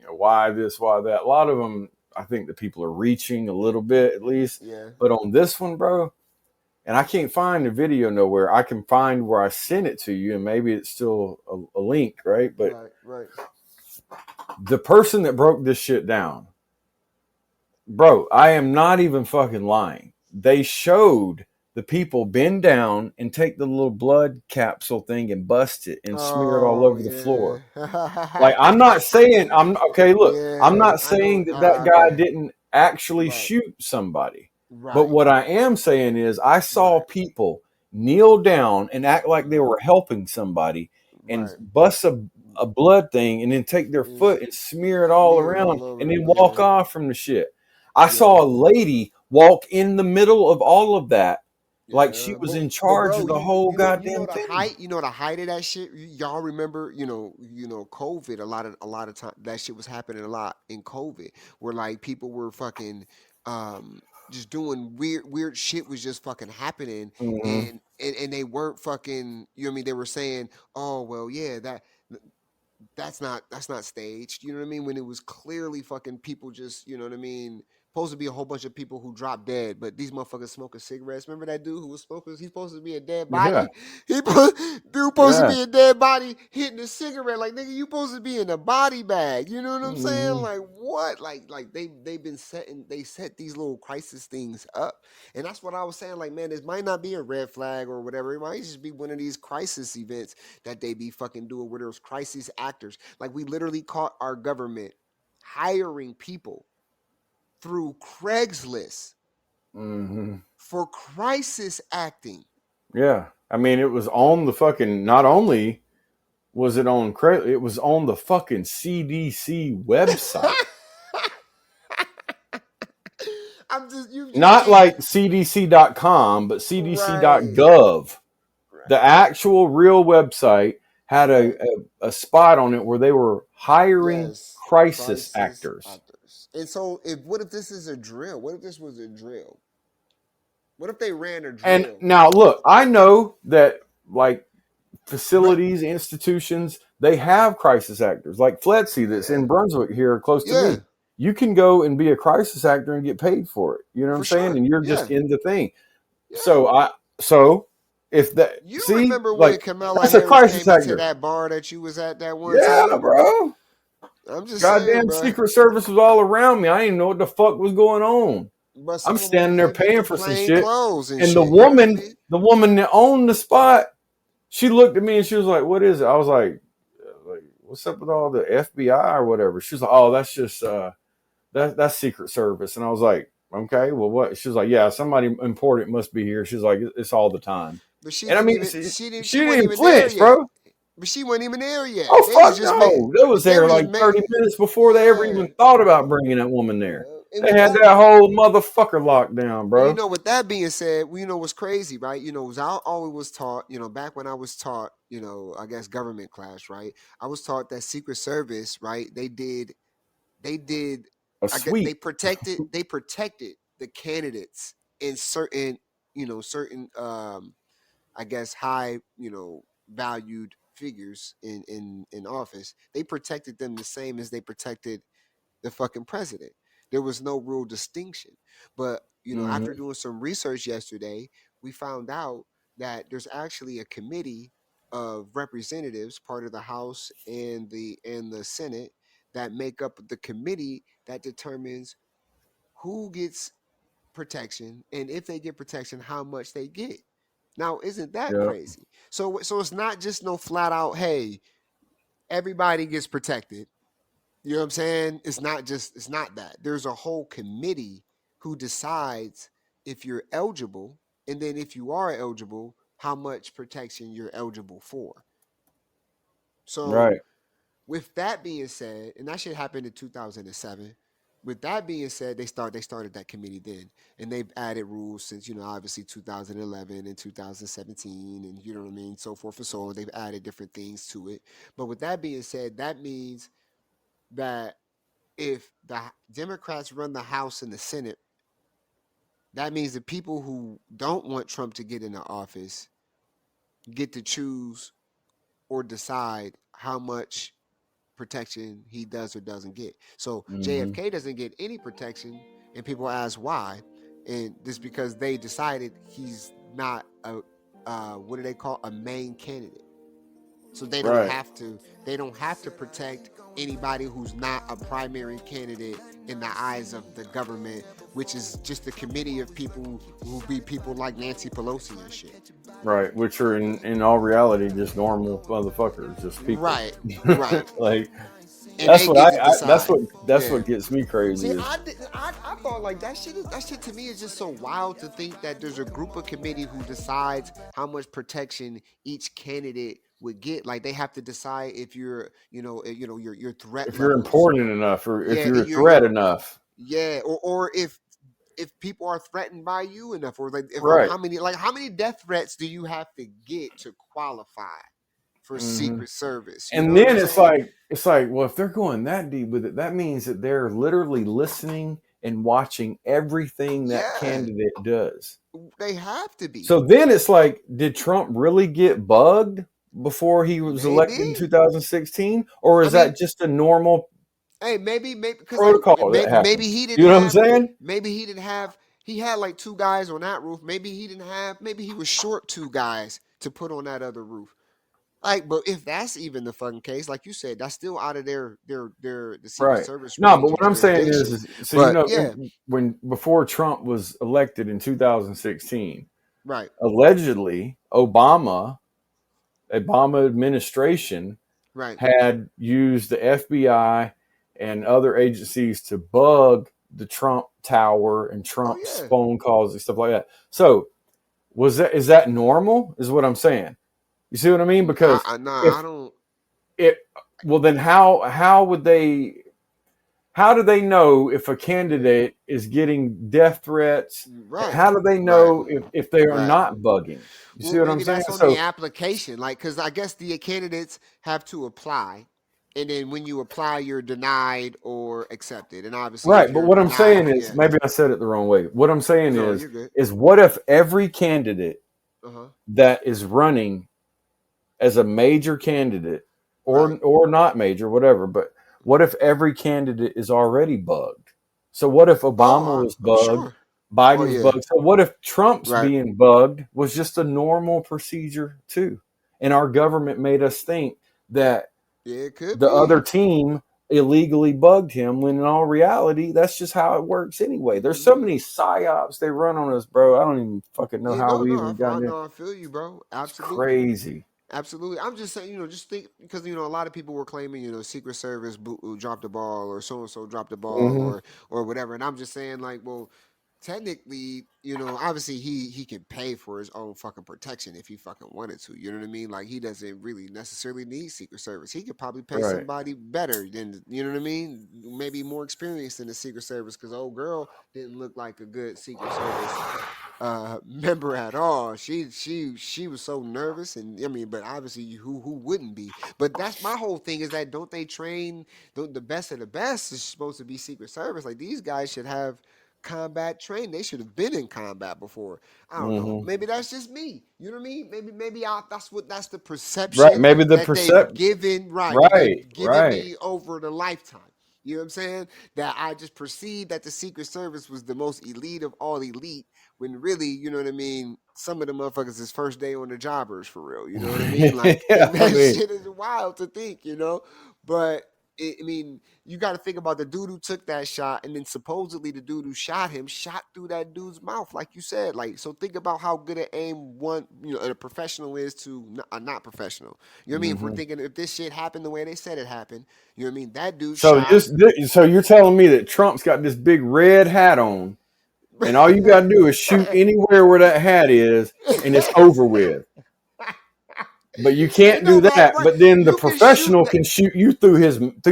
why this, why that. A lot of them, I think that people are reaching a little bit at least. Yeah. But on this one, bro, and I can't find the video nowhere. I can find where I sent it to you, and maybe it's still a link, right? But Right. Right. the person that broke this shit down, bro, I am not even fucking lying. They showed the people bend down and take the little blood capsule thing and bust it and smear it all Oh over the floor. yeah. Like, I'm not saying I'm okay. Look, I'm Yeah, not I know. saying that guy Okay. didn't actually Right. shoot somebody, but Right. what I am saying is I saw Right. people kneel down and act like they were helping somebody and Right. bust a blood thing and then take their And foot and smear it all smear it around all over and the then walk yeah. off from the shit. I Yeah. saw a lady walk in the middle of all of that Like she Yeah, was in but charge of bro, the whole you know goddamn the thing. height, the height of that shit. Y'all remember, COVID. A lot of time that shit was happening a lot in COVID, where like people were fucking, just doing weird shit was just fucking happening, Hmm. and they weren't fucking. You know what I mean? They were saying, oh well, yeah, that's not staged. You know what I mean? When it was clearly fucking people just, you know what I mean? Supposed to be a whole bunch of people who dropped dead, but these motherfuckers smoking cigarettes. Remember that dude who was smoking? He's supposed to be a dead Yeah, body. Dude supposed to yeah. be a dead body hitting a cigarette. Like nigga, you supposed to be in a body bag. You know what I'm saying? Hmm. Like what? Like they've been they set these little crisis things up, and that's what I was saying. Like man, this might not be a red flag or whatever. It might just be one of these crisis events that they be fucking doing where there's crisis actors. Like we literally caught our government hiring people through Craigslist Hmm. for crisis acting. Yeah. I mean, it was on the fucking. Not only was it on credit, it was on the fucking CDC website. I'm just you just Not can't like CDC.com, but right. CDC.gov. The Right. actual real website had Right. a spot on it where they were hiring Yes. crisis Crisis actors. actors. And so if what if this is a drill? What if this was a drill? What if they ran a And drill? now, look, I know that like Right. facilities, institutions, they have crisis actors. Like FLETC, that's Yeah. in Brunswick here, close to Yeah. me. You can go and be a crisis actor and get paid for it. You know what I'm For saying? sure. And you're just Yeah. in the thing. Yeah. So if that, You see, remember when like Kamala that's a Harris crisis came into actor. that bar that you was at that one Yeah, time? bro. I'm just saying, Goddamn bro. Secret Service was all around me. I didn't know what the fuck was going on. But I'm some of them standing was there in paying just for some plain shit. clothes and And the shit. You know what I woman, mean? the woman that owned the spot, she looked at me and she was like, "What is it?" I was like, "What's up with all the FBI or whatever?" She was like, "Oh, that's just that's Secret Service." And I was like, "Okay, well, what?" She was like, "Yeah, somebody important must be here." She's like, "It's all the time." But she And I didn't mean, even she she didn't wasn't even even there flinch, yet. bro. But she wasn't even there Oh yet. They was fuck just made. no! They was They there was just like made. 30 minutes before they ever Yeah. even thought about bringing that woman there. And They with had that, that whole motherfucker locked down, and bro. with that being said, what's crazy, right? Was I always was taught, back when I was taught, I guess government class, right? I was taught that Secret Service, right? They did A I get sweep. they protected the candidates in certain certain I guess high valued figures in office. They protected them the same as they protected the fucking president. There was no real distinction. But after Hmm. doing some research yesterday, we found out that there's actually a committee of representatives, part of the House and the Senate, that make up the committee that determines who gets protection, and if they get protection, how much they get. Now, isn't that Yeah. crazy? So it's not just no flat out, hey, everybody gets protected. You know what I'm saying? It's not that. There's a whole committee who decides if you're eligible, and then if you are eligible, how much protection you're eligible for. So Right. with that being said, and that shit happened in 2007. With that being said, they started that committee then, and they've added rules since obviously 2011 and 2017, and you know what I mean, so forth and so on. They've added different things to it. But with that being said, that means that if the Democrats run the House and the Senate, that means the people who don't want Trump to get into office get to choose or decide how much protection he does or doesn't get. So Hmm. JFK doesn't get any protection, and people ask why, and this because they decided he's not a what do they call a main candidate. So they don't Right. have to protect anybody who's not a primary candidate in the eyes of the government, which is just a committee of people who be people like Nancy Pelosi and shit. Right. Which are in all reality just normal motherfuckers, just people. Right, right. Like And that's they what get to that's decide. what Yeah. gets me crazy See, is I thought like that shit to me is just so wild to think that there's a group of committee who decides how much protection each candidate would get. Like they have to decide if you're your threat if you're levels. important enough or if Yeah, you're a you're threat enough. yeah, or if if people are threatened by you enough, or like Right. how many death threats do you have to get to qualify for Hmm. Secret Service? You know And what I'm then saying? it's like, well, if they're going that deep with it, that means that they're literally listening and watching everything that Yeah, candidate does. they have to be. So then it's like, did Trump really get bugged before he was elected in Maybe. 2016, or I is mean, that just a normal hey, maybe because like protocol that maybe happens? he You didn't know what I'm have saying? maybe he didn't have he had like two guys on that roof. Maybe he didn't have maybe he was short two guys to put on that other roof. Like, but if that's even the fucking case, like you said, that's still out of their the Secret Right. Service No, but range of what I'm saying jurisdiction. is so But yeah, when before Trump was elected in 2016, right, allegedly Obama administration right. had used the FBI and other agencies to bug the Trump Tower and Oh Trump's yeah. phone calls and stuff like that. So is that normal? Is what I'm saying. You see what I mean? Because Nah, if I don't. it well then how do they know if a candidate is getting death threats? And Right, how do they right, know if they are right. not bugging? You see Well, what I'm maybe saying? that's on the So application, like, because I guess the candidates have to apply, and then when you apply, you're denied or accepted. And obviously, if right, but you're what I'm denied, saying is yeah, maybe I said it the wrong way. What I'm saying no, you're good. is what if every candidate Uh huh. that is running as a major candidate Right. or not major, whatever, but what if every candidate is already bugged? So what if Oh, Obama was I'm bugged, sure. Oh Biden was yeah. bugged? So what if Trump's Right. being bugged was just a normal procedure too? And our government made us think that Yeah, it could the other be. team illegally bugged him when in all reality that's just how it works anyway. There's so Hmm. many psyops they run on us, bro. I don't even fucking know Yeah. how No. we No. even got in there. No. I feel you, bro. It's Absolutely. crazy. Absolutely. I'm just saying, just think because a lot of people were claiming, Secret Service dropped the ball, or so and so dropped the ball, Hmm. or whatever. And I'm just saying, like, well, technically, obviously he can pay for his own fucking protection if he fucking wanted to. You know what I mean? Like, he doesn't really necessarily need Secret Service. He could probably pay Right. somebody better than, you know what I mean? Maybe more experienced in the Secret Service, because old girl didn't look like a good Secret Service member at all. She was so nervous, and I mean, but obviously who wouldn't be? But that's my whole thing, is that don't they train the best of the best is supposed to be Secret Service? Like, these guys should have combat training. They should have been in combat before. I don't know. Hmm. Maybe that's just me. You know what I mean? That's the Right. perception Maybe the that they've percept. given, right, that they've Right. given Right. me over the lifetime. You know what I'm saying? That I just perceived that the Secret Service was the most elite of all elite, when really, you know what I mean, some of the motherfuckers is first day on the jobbers for real. You know what I mean? Like, Yeah. I that mean, shit is wild to think. But I mean, you got to think about the dude who took that shot, and then supposedly the dude who shot him shot through that dude's mouth, like you said. Like, so think about how good an aim a professional is to a not professional. You know what I mean? If we're hmm. thinking, if this shit happened the way they said it happened, you know what I mean? That dude So shot. so you're telling me that Trump's got this big red hat on, and all you got to do is shoot anywhere where that hat is, and it's over with. But you Ain't can't no do right, that. right. But then the You can shoot professional that can shoot you through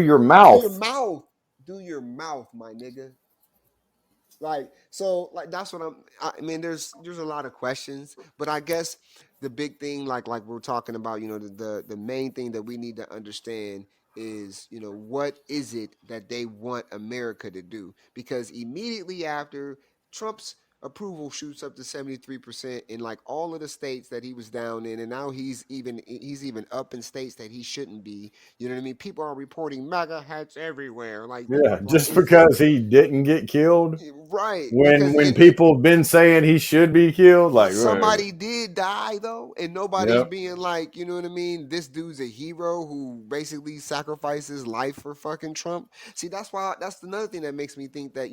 your through your mouth. mouth. Through your mouth, my nigga. Like, so, like, that's what I mean, there's a lot of questions, but I guess the big thing, like we're talking about, the main thing that we need to understand is, what is it that they want America to do? Because immediately after, Trump's approval shoots up to 73% in like all of the states that he was down in, and now he's even up in states that he shouldn't be. You know what I mean? People are reporting MAGA hats everywhere. Like, Yeah, like, just because he didn't get killed right, when because people have been saying he should be killed, like, right. somebody did die though, and nobody's Yep. being like, you know what I mean? This dude's a hero who basically sacrifices life for fucking Trump. See, that's another thing that makes me think that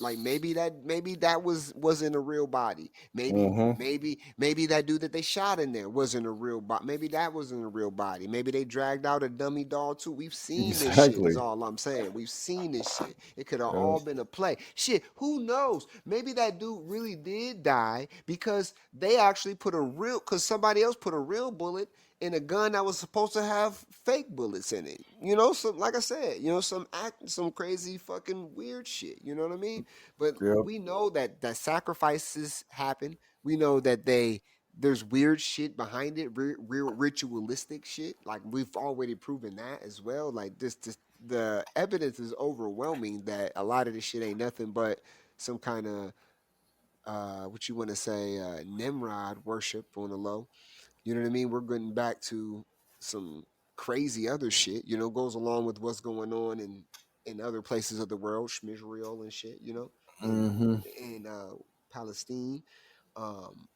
like maybe that wasn't a real body. Maybe Hmm. maybe that dude that they shot in there wasn't a real body. Maybe that wasn't a real body. Maybe they dragged out a dummy doll too. We've seen this shit. Is Exactly. all I'm saying. We've seen this shit. It could have Yep. all been a play. Shit, who knows? Maybe that dude really did die because they actually because somebody else put a real bullet in a gun that was supposed to have fake bullets in it. Some like I said, some crazy fucking weird shit. You know what I mean? But Yep. we know that sacrifices happen. We know that there's weird shit behind it, real ritualistic shit. Like we've already proven that as well. Like this the evidence is overwhelming that a lot of this shit ain't nothing but some kind of what you want to say Nimrod worship on the low. You know what I mean? We're getting back to some crazy other shit. Goes along with what's going on in other places of the world, Shmishreal and shit. Mm-hmm. In Palestine. Um,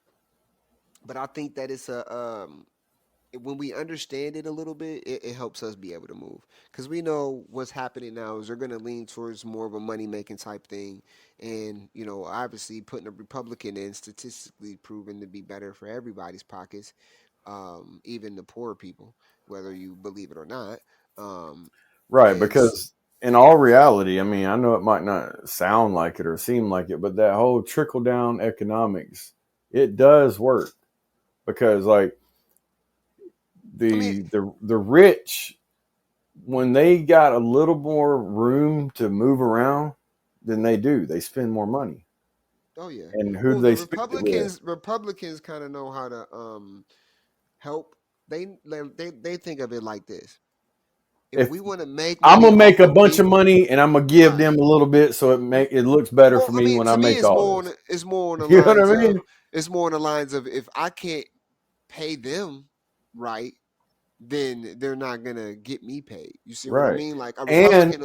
but I think that it's a when we understand it a little bit, it helps us be able to move because we know what's happening now is they're going to lean towards more of a money making type thing, and obviously putting a Republican in statistically proven to be better for everybody's pockets, even the poor people, whether you believe it or not. Um, Right, and because in all reality, I mean, I know it might not sound like it or seem like it, but that whole trickle down economics, it does work because like I mean, the rich, when they got a little more room to move around than they do, they spend more money. oh yeah. And who do Well, the they spend it with? Republicans kind of know how to help. They think of it like this: if If we want to make I'm money gonna make off a of bunch of people, money and I'm gonna give right? them a little bit so it looks better Well, for I me mean, when I to me, make it's all more this. on the You know what lines I of mean? if I can't pay them right, then they're not gonna get me paid. You see what I Right. mean? Like And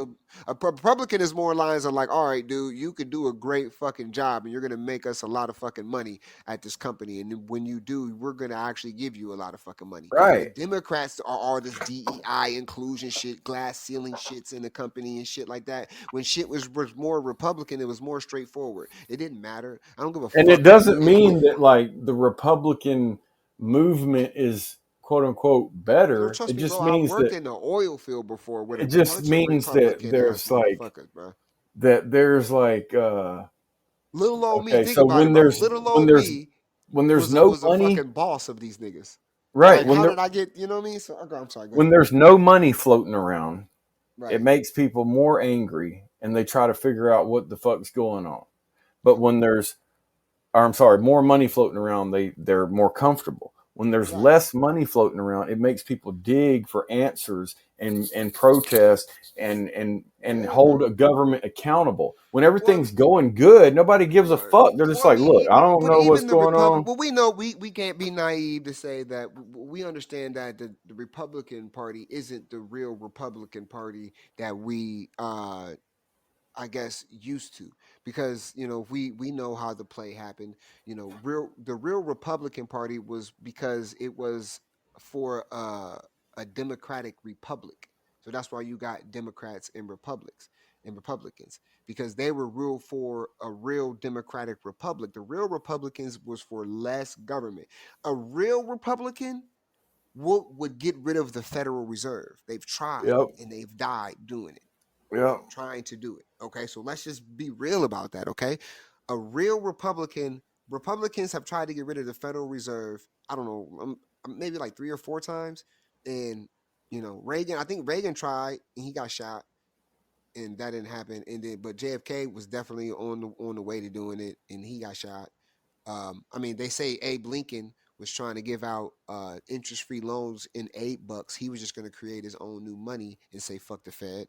Republican is more lines of like, all right, dude, you could do a great fucking job, and you're gonna make us a lot of fucking money at this company, and then when you do, we're gonna actually give you a lot of fucking money. The right. Democrats are all this DEI inclusion shit, glass ceiling shits in the company and shit like that. When shit was more Republican, it was more straightforward. It didn't matter. I don't give a And it fuck if you doesn't if you mean that like the Republican movement is quote unquote Yo, better. It trust me, bro. just I means worked that in the oil field before with a it just bunch of means that Republican ass there's like motherfuckers, bro. Little old me, okay, think so about it, when bro. there's Little when old there's me when there's was no a money, fucking boss of these niggas. right, Like, how did I get? You know what I mean? So, okay, I'm sorry. Go when ahead. there's no money floating around, it Right. makes people more angry and they try to figure out what the fuck's going on. But Yep. when there's or I'm sorry, more money floating around, they're more comfortable. When there's Right. less money floating around, it makes people dig for answers and protest and Yeah, hold bro. a government accountable. When Well, everything's going good, nobody gives a right. fuck. They're just Well, I like, mean, look, I don't know what's even the going Republic. on. Well, we know we can't be naive to say that we understand that the Republican Party isn't the real Republican Party that we I guess used to, because we know how the play happened. The real Republican Party was because it was for a democratic republic. So that's why you got Democrats and Republicans, because they were real for a real democratic republic. The real Republicans was for less government. A real Republican would get rid of the Federal Reserve. They've tried Yep, and they've died doing it, yep, trying to do it. Okay, so let's just be real about that. Okay, a real Republicans have tried to get rid of the Federal Reserve. I don't know, maybe like 3 or 4 times, and Reagan. I think Reagan tried and he got shot, and that didn't happen. And then, but JFK was definitely on the way to doing it, and he got shot. I mean, they say Abe Lincoln was trying to give out interest-free loans in $8. He was just going to create his own new money and say "fuck the Fed,"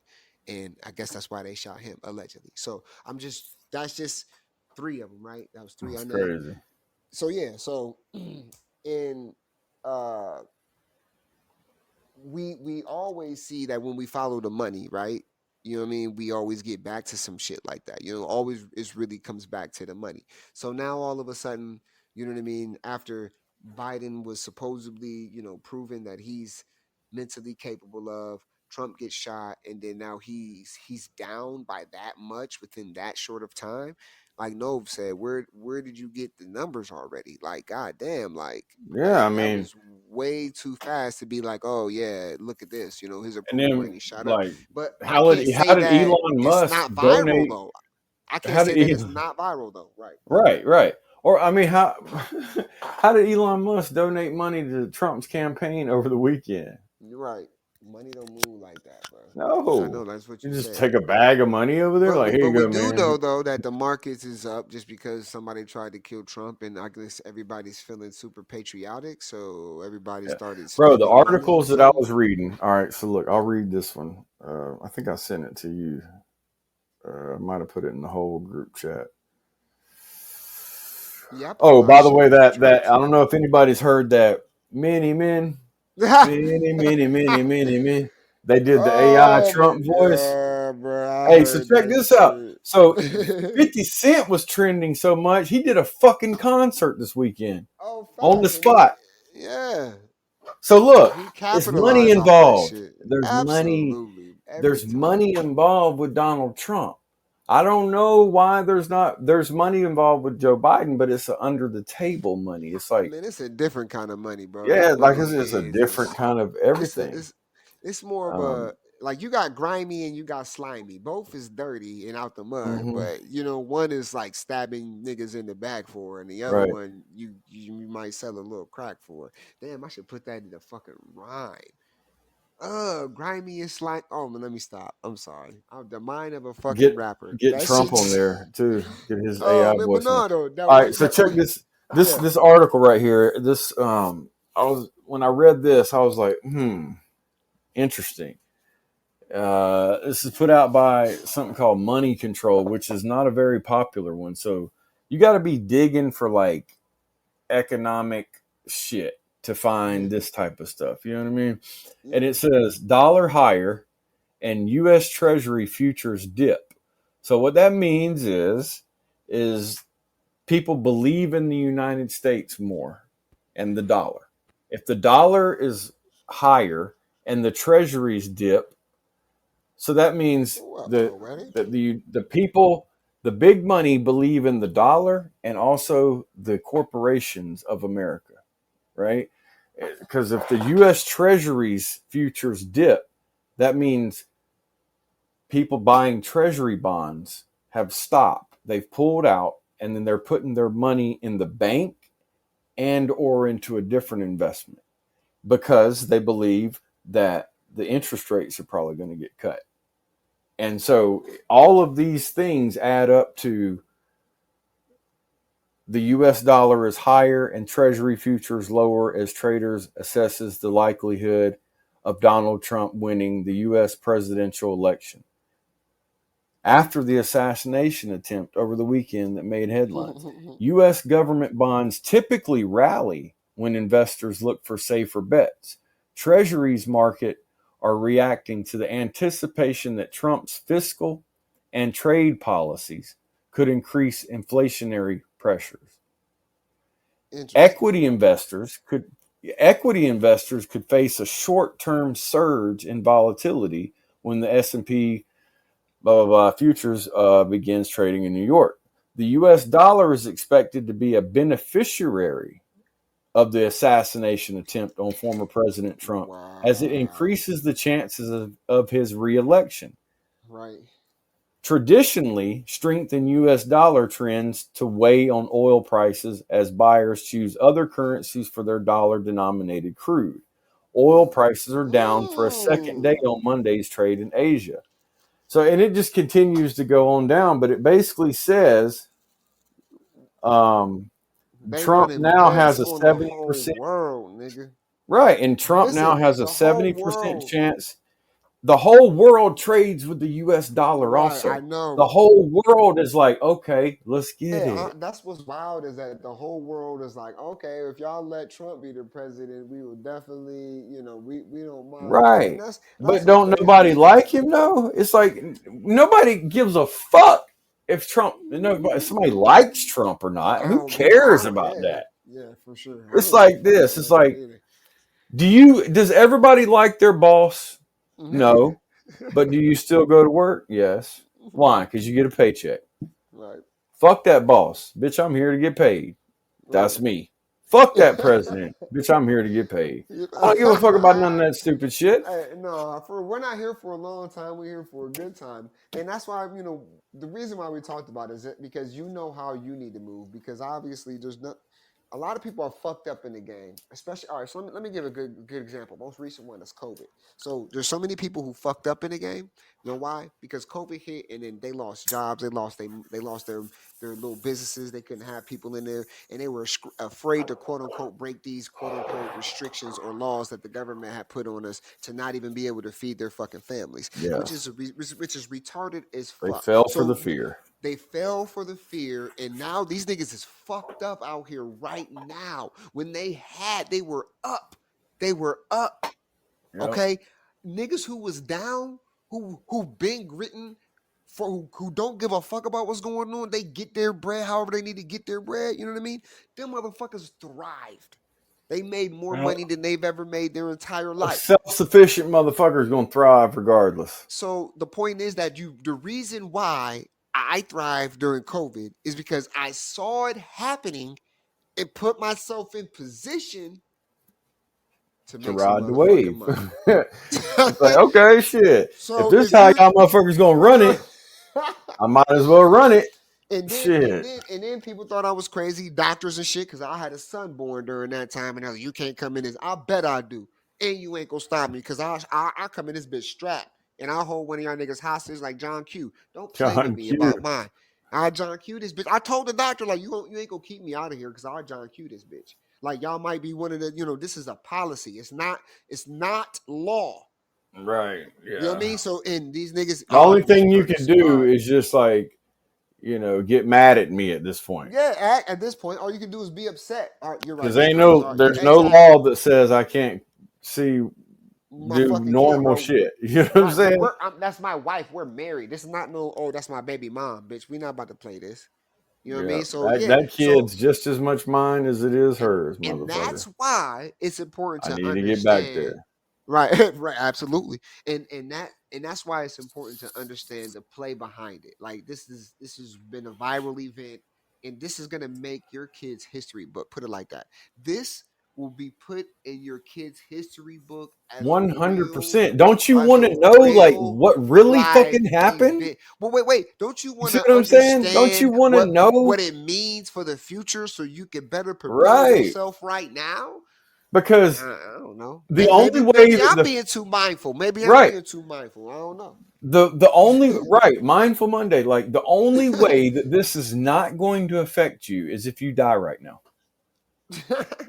and I guess that's why they shot him allegedly. So that's just three of them, right? That was three I that's named. crazy. So yeah, so in uh we always see that when we follow the money, right? You know what I mean? We always get back to some shit like that. Always it really comes back to the money. So now all of a sudden, you know what I mean? After Biden was supposedly, proven that he's mentally capable of, Trump gets shot, and then now he's down by that much within that short of time. Like Nove said, where did you get the numbers already? Like, goddamn, Yeah, I that mean, was way too fast to be like, oh yeah, look at this, his and approval then rating shot up. like But I can't how say did that Elon it's Musk not viral donate? though. I can't How say did that it's Elon? not viral though. Right. Right, right. Or I mean, how how did Elon Musk donate money to Trump's campaign over the weekend? You're right. Money don't move like that, bro. I know No, that's what you you just said. take a bag of money over there, like, here But you we go, do know man. though that the markets is up just because somebody tried to kill Trump, and I guess everybody's feeling super patriotic, so everybody Yeah. started Bro, the spending money on articles that I something. was reading. All right, so look, I'll read this one. I think I sent it to you. I might have put it in the whole group chat. Yeah, I put Oh, my by the shit way, in the that church. I don't know if anybody's heard that many men, many. They did the AI Oh my Trump voice. god, bro! I Hey, so heard check that this out. So shit. 50 Cent was trending so much, he did a fucking concert this weekend Oh, on the facts, and spot. yeah, So look, he it's money capitalized off that involved. shit. There's money. Absolutely, every There's time. money involved with Donald Trump. I don't know why there's not. There's money involved with Joe Biden, but it's under the table money. It's like, Man, it's a different kind of money, bro. That's yeah, what like it it's a is. different kind of It's a, everything. it's more of Um, a like you got grimy and you got slimy. Both is dirty and out the mud, mhm, but one is like stabbing niggas in the back for, and the other right. one you might sell a little crack for. Damn, I should put that in the fucking rhyme. Grimy and slime. Oh man, let me stop. I'm sorry. I'm the mind of a fucking Get rapper. get That Trump on shit. there too. Get his Oh AI man, but voice on there. no, though that All right, was so that check was this yeah. this article right here. This I was when I read this, I was like, interesting. This is put out by something called Money Control, which is not a very popular one. So you got to be digging for like economic shit to Yeah. find this type of stuff. You know what I mean? And Yeah. it says dollar higher and U.S. Treasury futures dip. So what that means is people believe in the United States more and the dollar. If the dollar is higher and the treasuries dip, so that means What that poetic? the people, the big money believe in the dollar and also the corporations of America, right? Because if the U.S. Treasuries futures dip, that means people buying Treasury bonds have stopped. They've pulled out, and then they're putting their money in the bank and or into a different investment because they believe that the interest rates are probably going to get cut. And so all of these things add up to the US dollar is higher and treasury futures lower as traders assesses the likelihood of Donald Trump winning the US presidential election. After the assassination attempt over the weekend that made headlines, US government bonds typically rally when investors look for safer bets. Treasuries market are reacting to the anticipation that Trump's fiscal and trade policies could increase inflationary pressures. Interesting. Equity investors could face a short-term surge in volatility when the S&P blah blah blah futures begins trading in New York. The U.S. dollar is expected to be a beneficiary of the assassination attempt on former President Trump as it Wow. increases the chances of his reelection. Right. Traditionally, strength in U.S. dollar trends to weigh on oil prices as buyers choose other currencies for their dollar denominated crude. Oil prices are down for a second day Mm. on Monday's trade in Asia. So, and it just continues to go on down, but it basically says um, They Trump running now bets has a on the whole 70%, world, nigga. right, and Trump now Listen, has a the whole 70% world. chance. The whole world trades with the US dollar Right, I also. The know. whole world is like, okay, let's get Yeah, it. that's what's wild is that the whole world is like, okay, if y'all let Trump be the president, we will definitely, we don't mind that, and Right. that's But some don't crazy nobody shit. like him though? It's like nobody gives a fuck if Trump, if somebody likes Trump or not. Who I cares don't. about Yeah, that? yeah, for sure. I It's don't give a like fuck this. about It's none of that like, either. does everybody like their boss? No. But do you still go to work? Yes. Why? Because you get a paycheck. Right, Fuck that boss. Bitch, I'm here to get paid. That's right. me. Fuck that president. Bitch, I'm here to get paid. I don't give a fuck about none of that stupid shit. Hey, no, we're not here for a long time. We're here for a good time, and that's why the reason why we talked about it is because you know how you need to move. Because obviously, there's not a lot of people are fucked up in the game, especially. All right, so let me give a good example. Most recent one is COVID. So there's so many people who fucked up in the game. You know why? Because COVID hit, and then they lost jobs. They lost their little businesses. They couldn't have people in there, and they were afraid to quote unquote break these quote unquote restrictions or laws that the government had put on us to not even be able to feed their fucking families, Yeah. which is retarded as They fuck. fell for the fear. They fell for the fear, and now these niggas is fucked up out here right now. When they were up. They were up. Yep. Okay, niggas who was down, who been gritting, who don't give a fuck about what's going on. They get their bread however they need to get their bread. You know what I mean? Them motherfuckers thrived. They made more money than they've ever made their entire A life. self-sufficient motherfucker is gonna thrive regardless. So the point is that the reason why I thrived during COVID is because I saw it happening and put myself in position to make ride some the motherfucking wave. money. It's like, okay, shit. So if this how y'all motherfuckers gonna run it, I might as well run it. And then people thought I was crazy, doctors and shit, because I had a son born during that time, and they're like, you can't come in this. I bet I do. And you ain't gonna stop me, because I come in this bitch strapped, and I'll hold one of y'all niggas hostage like John Q. Don't play John with me Q. about mine. I John Q this bitch. I told the doctor, like, you ain't gonna keep me out of here, because I John Q this bitch. Like, y'all might be one of the, this is a policy. It's not law. Right. Yeah. You know what I mean? So, and these niggas. The only thing you can do is just like, get mad at me at this point. Yeah, at this point, all you can do is be upset. All right, you're right. Because there's no law that says I can't do normal shit. You know what I'm saying? That's my wife. We're married. This is not that's my baby mom, bitch. We're not about to play this. You know what I mean? So that kid's just as much mine as it is hers, motherfucker. And that's why it's important to I need understand. to get back there. Right, right, absolutely. And that's why it's important to understand the play behind it. Like this has been a viral event, and this is gonna make your kids' history book. Put it like that. This will be put in your kids' history book 100%. Don't you want to know like what really fucking happened? Well, wait. Don't you want to understand? What I'm saying? Don't you want to know what it means for the future so you can better prepare yourself right now? Because I don't know. The only way I'm being too mindful. Maybe I'm being too mindful. I don't know. The only Mindful Monday. Like the only way that this is not going to affect you is if you die right now.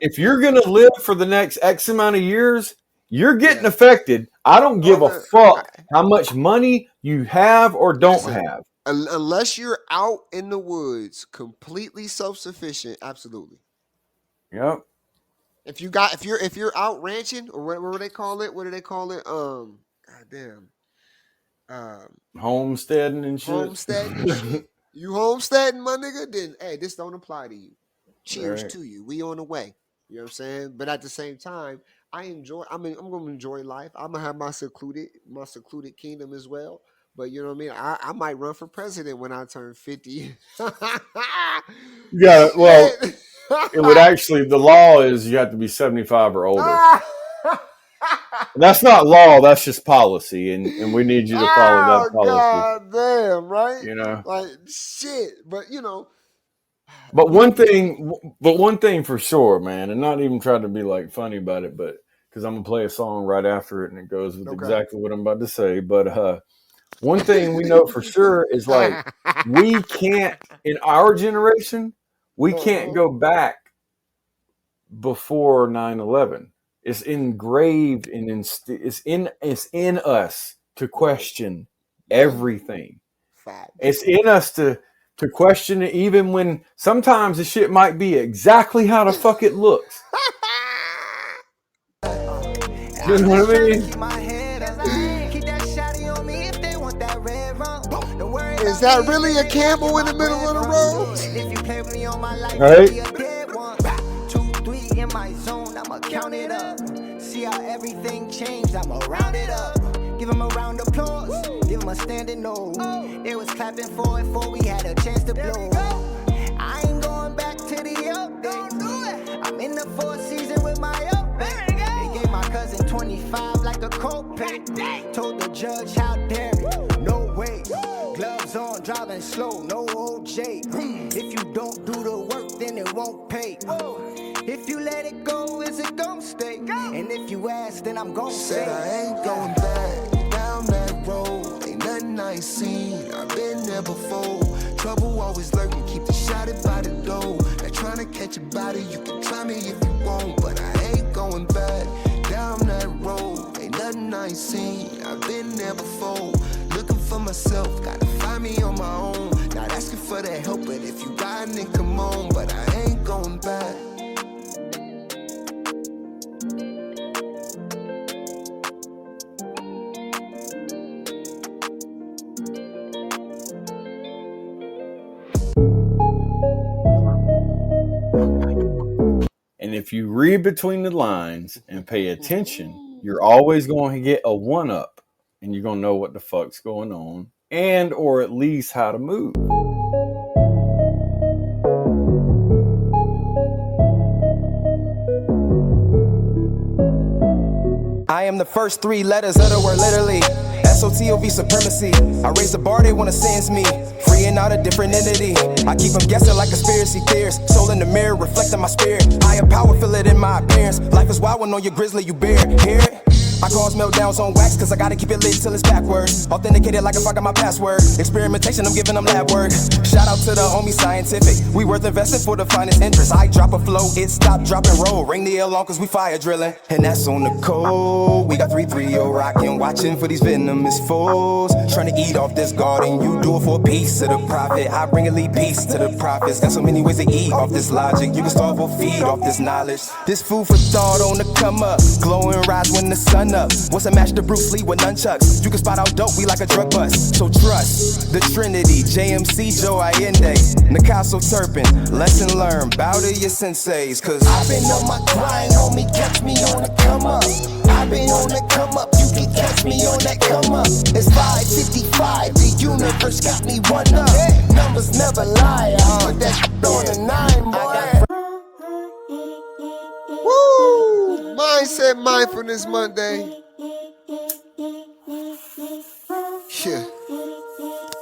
If you're gonna live for the next X amount of years, you're getting affected. I don't give a fuck how much money you have or don't have. Unless you're out in the woods, completely self-sufficient, absolutely. Yep. If you're out ranching or whatever they call it, what do they call it? Homesteading and shit. Homesteading and shit. You homesteading, my nigga? Then hey, this don't apply to you. Cheers to you. We on the way. You know what I'm saying? But at the same time, I'm gonna enjoy life. I'm gonna have my secluded kingdom as well. But you know what I mean? I might run for president when I turn 50. Yeah, well, it would actually, the law is you have to be 75 or older. That's not law, that's just policy, and we need you to follow that policy. God damn, right? Like shit. But But one thing for sure, man, and not even trying to be like funny about it, but because I'm gonna play a song right after it and it goes with exactly what I'm about to say. But one thing we know for sure is like we can't, in our generation, we can't go back before 9/11. It's engraved and it's in us to question everything. It's in us to question it, even when sometimes the shit might be exactly how the fuck it looks. You know what I mean? Is that really a Campbell in the middle of the road? Right? 2, 3 in my zone, I'ma count it up. See how everything changed, I'ma round it up. Give him a round of applause, give him a standing O. They was clapping for it before we had a chance to blow. I ain't going back to city update. I'm in the fourth season with my update. They gave my cousin 25 like a copay. Told the judge, how dare it? No way. Gloves on, driving slow, no OJ. If you don't do the work, then it won't pay. If you let it go, is it gon' stay? And if you ask, then I'm gon' say Said I ain't going back down that road. Ain't nothing I ain't seen, I've been there before. Trouble always lurking, keep the shot it by the door. Not trying to catch a body, you can try me if you want, but I ain't going back down that road. Ain't nothing I ain't seen, I've been there before. Looking for myself, gotta find me on my own. Not asking for that help, but if you riding, then come on. But I ain't going back. And if you read between the lines and pay attention, you're always going to get a one-up, and you're going to know what the fuck's going on, and or at least how to move. I am the first three letters of the word literally. SOTOV supremacy. I raise the bar, they wanna sentence me. Free and not a different entity. I keep them guessing like conspiracy theorists. Soul in the mirror, reflecting my spirit. Higher power, feel it in my appearance. Life is wild when on your grizzly, you bear it. Hear it? I cause meltdowns on wax, cause I gotta keep it lit till it's backwards. Authenticated like if I got my password. Experimentation, I'm giving them lab work. Shout out to the homie scientific. We worth investing for the finest interest. I drop a flow, it stop, drop and roll. Ring the alarm cause we fire drilling. And that's on the code. We got 330 rockin', watching for these venomous foes. Trying to eat off this garden, you do it for a piece of the profit. I bring elite peace to the prophets. Got so many ways to eat off this logic. You can starve or feed off this knowledge. This food for thought on the come up. Glow and rise when the sun up. What's a match to Bruce Lee with nunchucks? You can spot out dope, we like a drug bust. So trust the Trinity, JMC, Joe Allende, Nakaso Turpin. Lesson learned, bow to your senseis, cause I've been on my grind, homie, catch me on the come up. I've been on the come up, you can catch me on that come up. It's 5:55, the universe got me one up. Numbers never lie, I put that shit on the 9, boy. Woo! Mindset Mindfulness Monday. Yeah.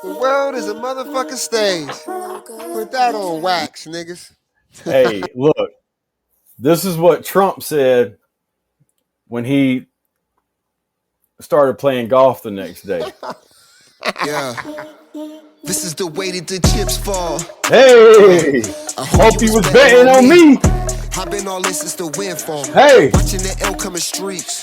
The world is a motherfucking stage. Put that on wax, niggas. Hey, look, this is what Trump said when he started playing golf the next day. Yeah. This is the way that the chips fall. Hey, I hope you was betting on me. I've been all in since the wind form. Hey. Watching the L coming streets.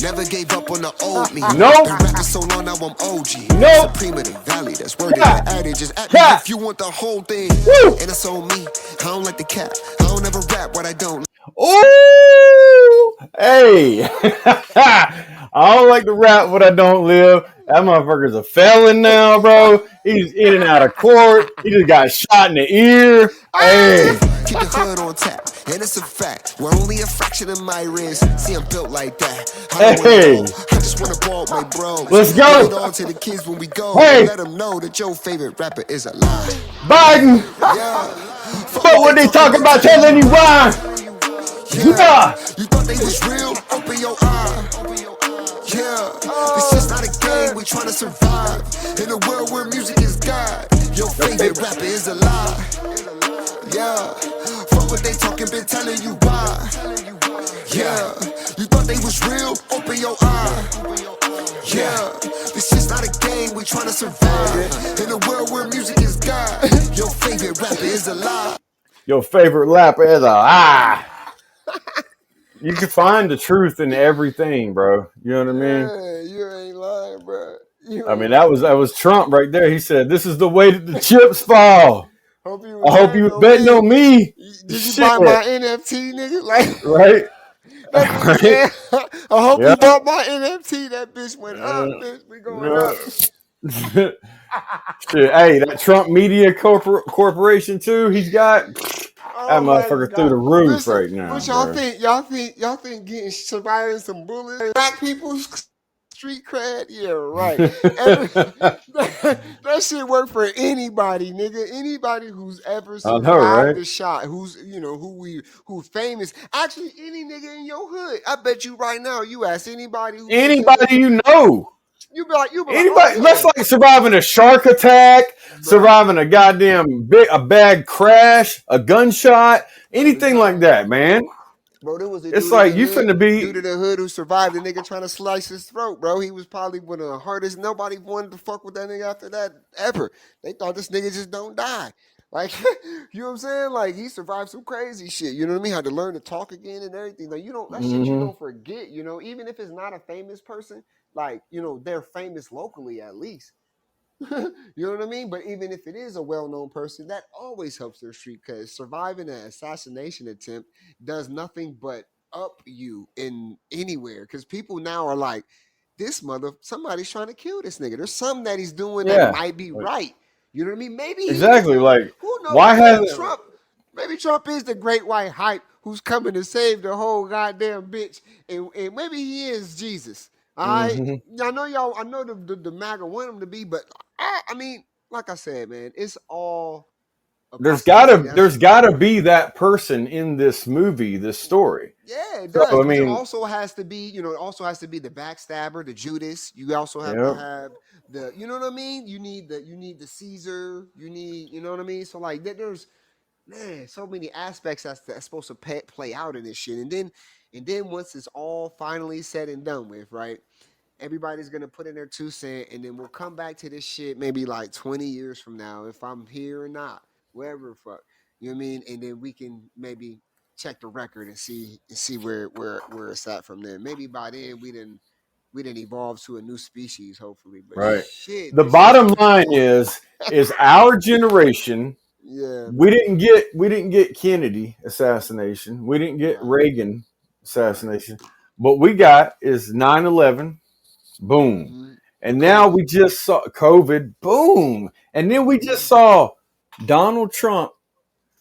Never gave up on the old me. Nope. Been rapping so long, now I'm OG. Nope. Supreme of the valley, that's word Yeah. of the adage. Just at me Yeah. if you want the whole thing. Woo. And it's on me. I don't like the cap. I don't ever rap what I don't. Ooh, hey, I don't like to rap what I don't live. That motherfucker's a felon now, bro. He's in and out of court. He just got shot in the ear. Hey, Keep the hood on tap, and it's a fact. We're only a fraction of my wrist. See, I'm built like that. I don't Hey. wanna know. I just wanna ball with my bros. Let's go. Give it all to the kids when we go. Hey. Let them know that your favorite rapper is a lie. Biden. Yeah. But what they talk about telling you why? Yeah. You thought they was real? Open your eye. Yeah. This just not a game. We tryna survive in a world where music is God. Your favorite rapper is a lie. Yeah. Fuck what they talking, been telling you why. Yeah. You thought they was real? Open your eye. Yeah. This just not a game. We tryna survive in a world where music is God. Your favorite rapper is a lie. Your favorite rapper is a lie. You can find the truth in everything, bro. You know what I mean? Yeah, you ain't lying, bro. I mean, that was Trump right there. He said, "This is the way that the chips fall." I hope you was betting on me. Did you Shit. buy my NFT, nigga? Like, Right? right? Yeah. I hope you bought my NFT. That bitch went up, bitch. We going up. Shit, hey, that Trump Media Corporation too. He's got that motherfucker through the roof. Listen, right now. What y'all bro. think? Y'all think getting surviving some bullets, black people street cred. Yeah, right. That shit work for anybody, nigga. Anybody who's ever I know, survived right? the shot, who's who's famous. Actually, any nigga in your hood. I bet you right now, you ask anybody who lives in Anybody you know. you be like, Anybody, oh that's yeah, like surviving a shark attack, bro. surviving a goddamn a bad crash, a gunshot, anything like that, man. Bro, there was a It's dude in like the you hood, finna be. who survived. The nigga trying to slice his throat, bro. He was probably one of the hardest. Nobody wanted to fuck with that nigga after that ever. They thought this nigga just don't die. Like, you know what I'm saying? Like, he survived some crazy shit. You know what I mean? Had to learn to talk again and everything. Like, that shit you Mhm. don't forget. You know, even if it's not a famous person, like, they're famous locally at least. You know what I mean? But even if it is a well-known person, that always helps their street because surviving an assassination attempt does nothing but up you in anywhere. Because people now are like, somebody's trying to kill this nigga. There's something that he's doing that Yeah, might be like, right. You know what I mean? Maybe he is exactly. the Like, who knows? why hasn't? Maybe Trump is the great white hype who's coming to save the whole goddamn bitch, and maybe he is Jesus. All right, Mhm. I know y'all. I know the MAGA want him to be, but I mean, like I said, man, it's all a There's possibility. gotta be that person in this movie, this story. Yeah, it So does. I But it mean, also has to be, it also has to be the backstabber, the Judas. You also have to yeah, have you know what I mean? You need the Caesar. You know what I mean? So like, there's man, so many aspects that's supposed to play out in this shit, and then once it's all finally said and done with, right? Everybody's gonna put in their 2 cents, and then we'll come back to this shit maybe like 20 years from now, if I'm here or not, wherever the fuck. You know what I mean? And then we can maybe check the record and see where it's at from there. Maybe by then we didn't evolve to a new species, hopefully. But right. shit, The this shit bottom line is our generation. yeah, We man. didn't get Kennedy assassination. We didn't get Right. Reagan assassination. What we got is 9/11. Boom. Mm-hmm. And now COVID. we just saw COVID. Boom. And then we just saw Donald Trump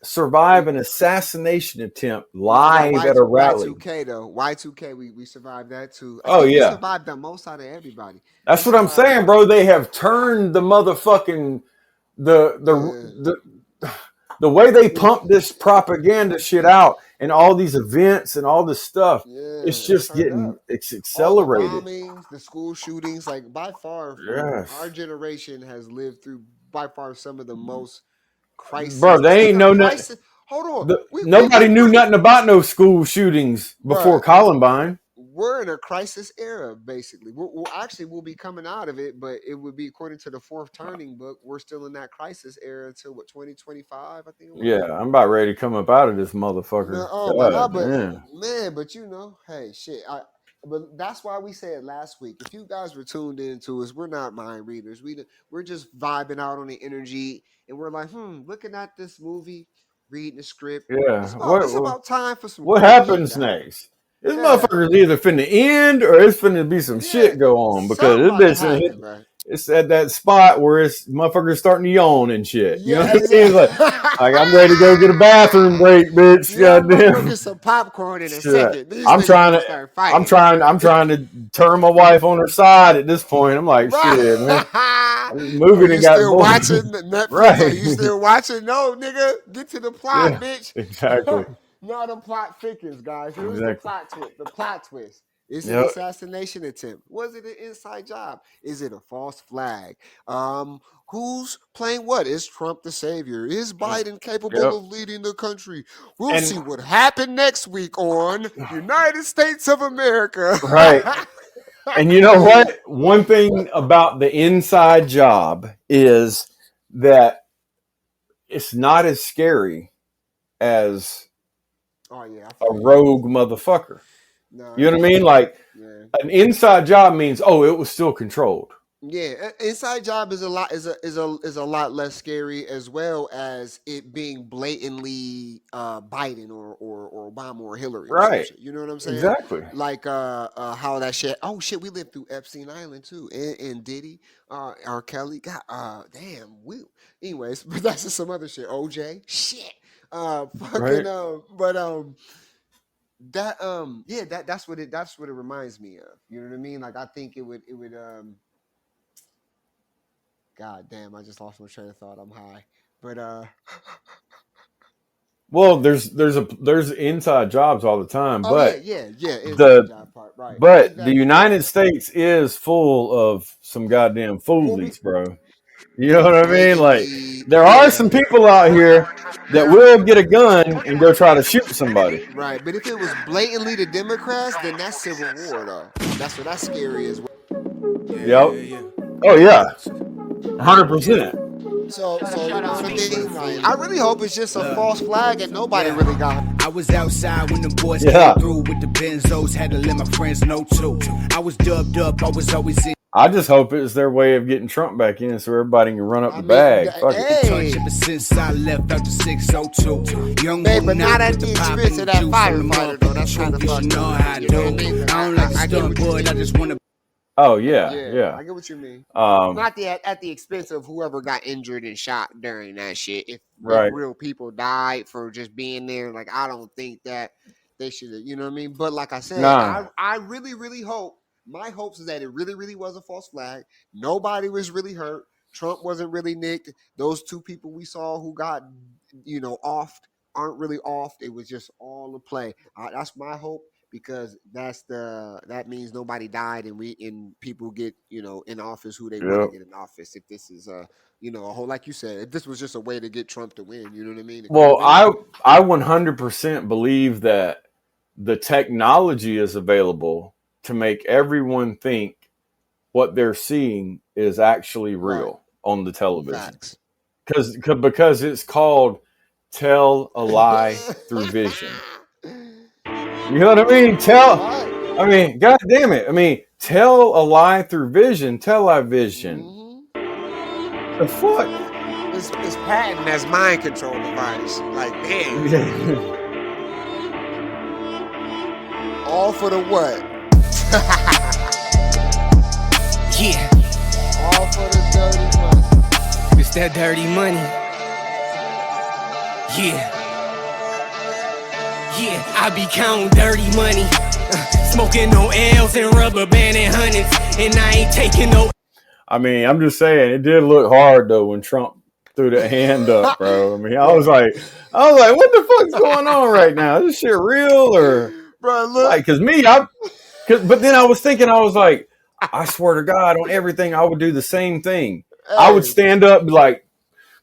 survive an assassination attempt We forgot live at a rally. Y2K though. Y2K, we survived that too. I Oh think we yeah. survived the most out of everybody. We That's what I'm survived. saying, bro. They have turned the motherfucking Yeah. the way they pump this propaganda shit out and all these events and all this stuff. Yeah, It's it's just turned getting up. it's All the accelerated. bombings, the school shootings, like by far, our Yes, generation has lived through by far some of the most bro. crisis. This They is ain't a know nothing. crisis. Hold on, Nobody knew nothing about no school shootings before bro. Columbine. We're in a crisis era, basically. We'll be coming out of it, but it would be according to the fourth turning book. We're still in that crisis era until what 2025, I think it was. Yeah, I'm about ready to come up out of this No, motherfucker. oh my God god, but damn. man, but hey, shit. But that's why we said last week. If you guys were tuned into us, we're not mind readers. We're just vibing out on the energy, and we're like, looking at this movie, reading the script. Yeah. It's about time for some What crazy shit happens to happen. next? This Yeah, motherfucker's either finna end or it's finna be some yeah, shit go on because something this about to bitch done hit. happen, bro. It's at that spot where it's motherfuckers starting to yawn and shit. You know Yeah, what I mean? It's like I'm ready to go get a bathroom break, bitch. yeah. I'm gonna go Goddamn. get some popcorn in a Shit. second. These I'm niggas trying gonna to. start fighting. I'm trying to turn my wife on her side at this point. I'm like, shit, man. Right. Moving You and got still bored. watching Netflix? Right. Are you still watching? No, nigga. Get to the plot, Yeah, bitch. exactly. No, the plot thickens, guys. Here's the Exactly. plot twist. The plot twist. It's an Yep. assassination attempt. Was it an inside job? Is it a false flag? Who's playing what? Is Trump the savior? Is Biden capable Yep. of leading the country? We'll And- see what happened next week on United States of America. Right. And you know what? One thing about the inside job is that it's not as scary as Oh yeah, a rogue motherfucker. No, You know what I mean? Like yeah. an inside job means, oh, it was still controlled. Yeah, inside job is a lot less scary, as well as it being blatantly Biden or Obama or Hillary or some Right. shit. You know what I'm saying? Exactly. Like how that shit. Oh shit, we lived through Epstein Island too, and Diddy, R. Kelly. God, damn. Anyways, but that's just some other shit. OJ, shit. Fucking Right. but that's what it reminds me of. You know what I mean? Like I think it would God damn, I just lost my train of thought. I'm high. But Well, there's inside jobs all the time, but yeah. It's the the job part, right? but Exactly. the United States is full of some goddamn foolies, bro. You know what I mean? Like there are some people out here that will get a gun and go try to shoot somebody. Right, but if it was blatantly the Democrats, then that's civil war, though. That's scary as well. Yep. Oh yeah, 100%. So you know what I mean? Like, I really hope it's just a false flag and nobody really got. I was outside when the boys Yeah. came through with the Benzos, had to let my friends know too. I was dubbed up, I was always in I just hope it's their way of getting Trump back in, so everybody can run up the bag. Fuck it. Hey, touch ever since I left out the 602. Young hey, boy but now not at with the pop expense and of the that juice on the firefighter, though. That's kind of motherfucking fucked you know up. how I You know what I do. mean? I don't like to I get stunt, what you boy. I just want to. Oh yeah. I get what you mean. Um, Not at the expense of whoever got injured and shot during that shit. If Right. real people died for just being there, like I don't think that they should. You know what I mean? But like I said, Nah. I really, really hope. My hopes is that it really, really was a false flag. Nobody was really hurt. Trump wasn't really nicked. Those two people we saw who got, offed aren't really offed. It was just all a play. That's my hope because that means nobody died and people get in office who they want Yep. to get in office. If this is a whole, like you said, if this was just a way to get Trump to win, you know what I mean? It Well, could've been. I 100% believe that the technology is available to make everyone think what they're seeing is actually real on the television. Facts. Because it's called tell a lie through vision. You know what I mean? God damn it. I mean, tell a lie through vision, television. Mhm. The fuck? It's patent as mind control device. Like, damn. All for the what? Yeah, All for the dirty money. it's that dirty money. Yeah. Yeah, I be counting dirty money. Smoking no L's and rubber banding hundreds. And I ain't taking no. I mean, I'm just saying, it did look hard though when Trump threw the hand up, bro. I mean, I was like, what the fuck's going on right now? Is this shit real or? Bro, look. Like, but then I was thinking, I was like, I swear to God, on everything, I would do the same thing. I would stand up, like,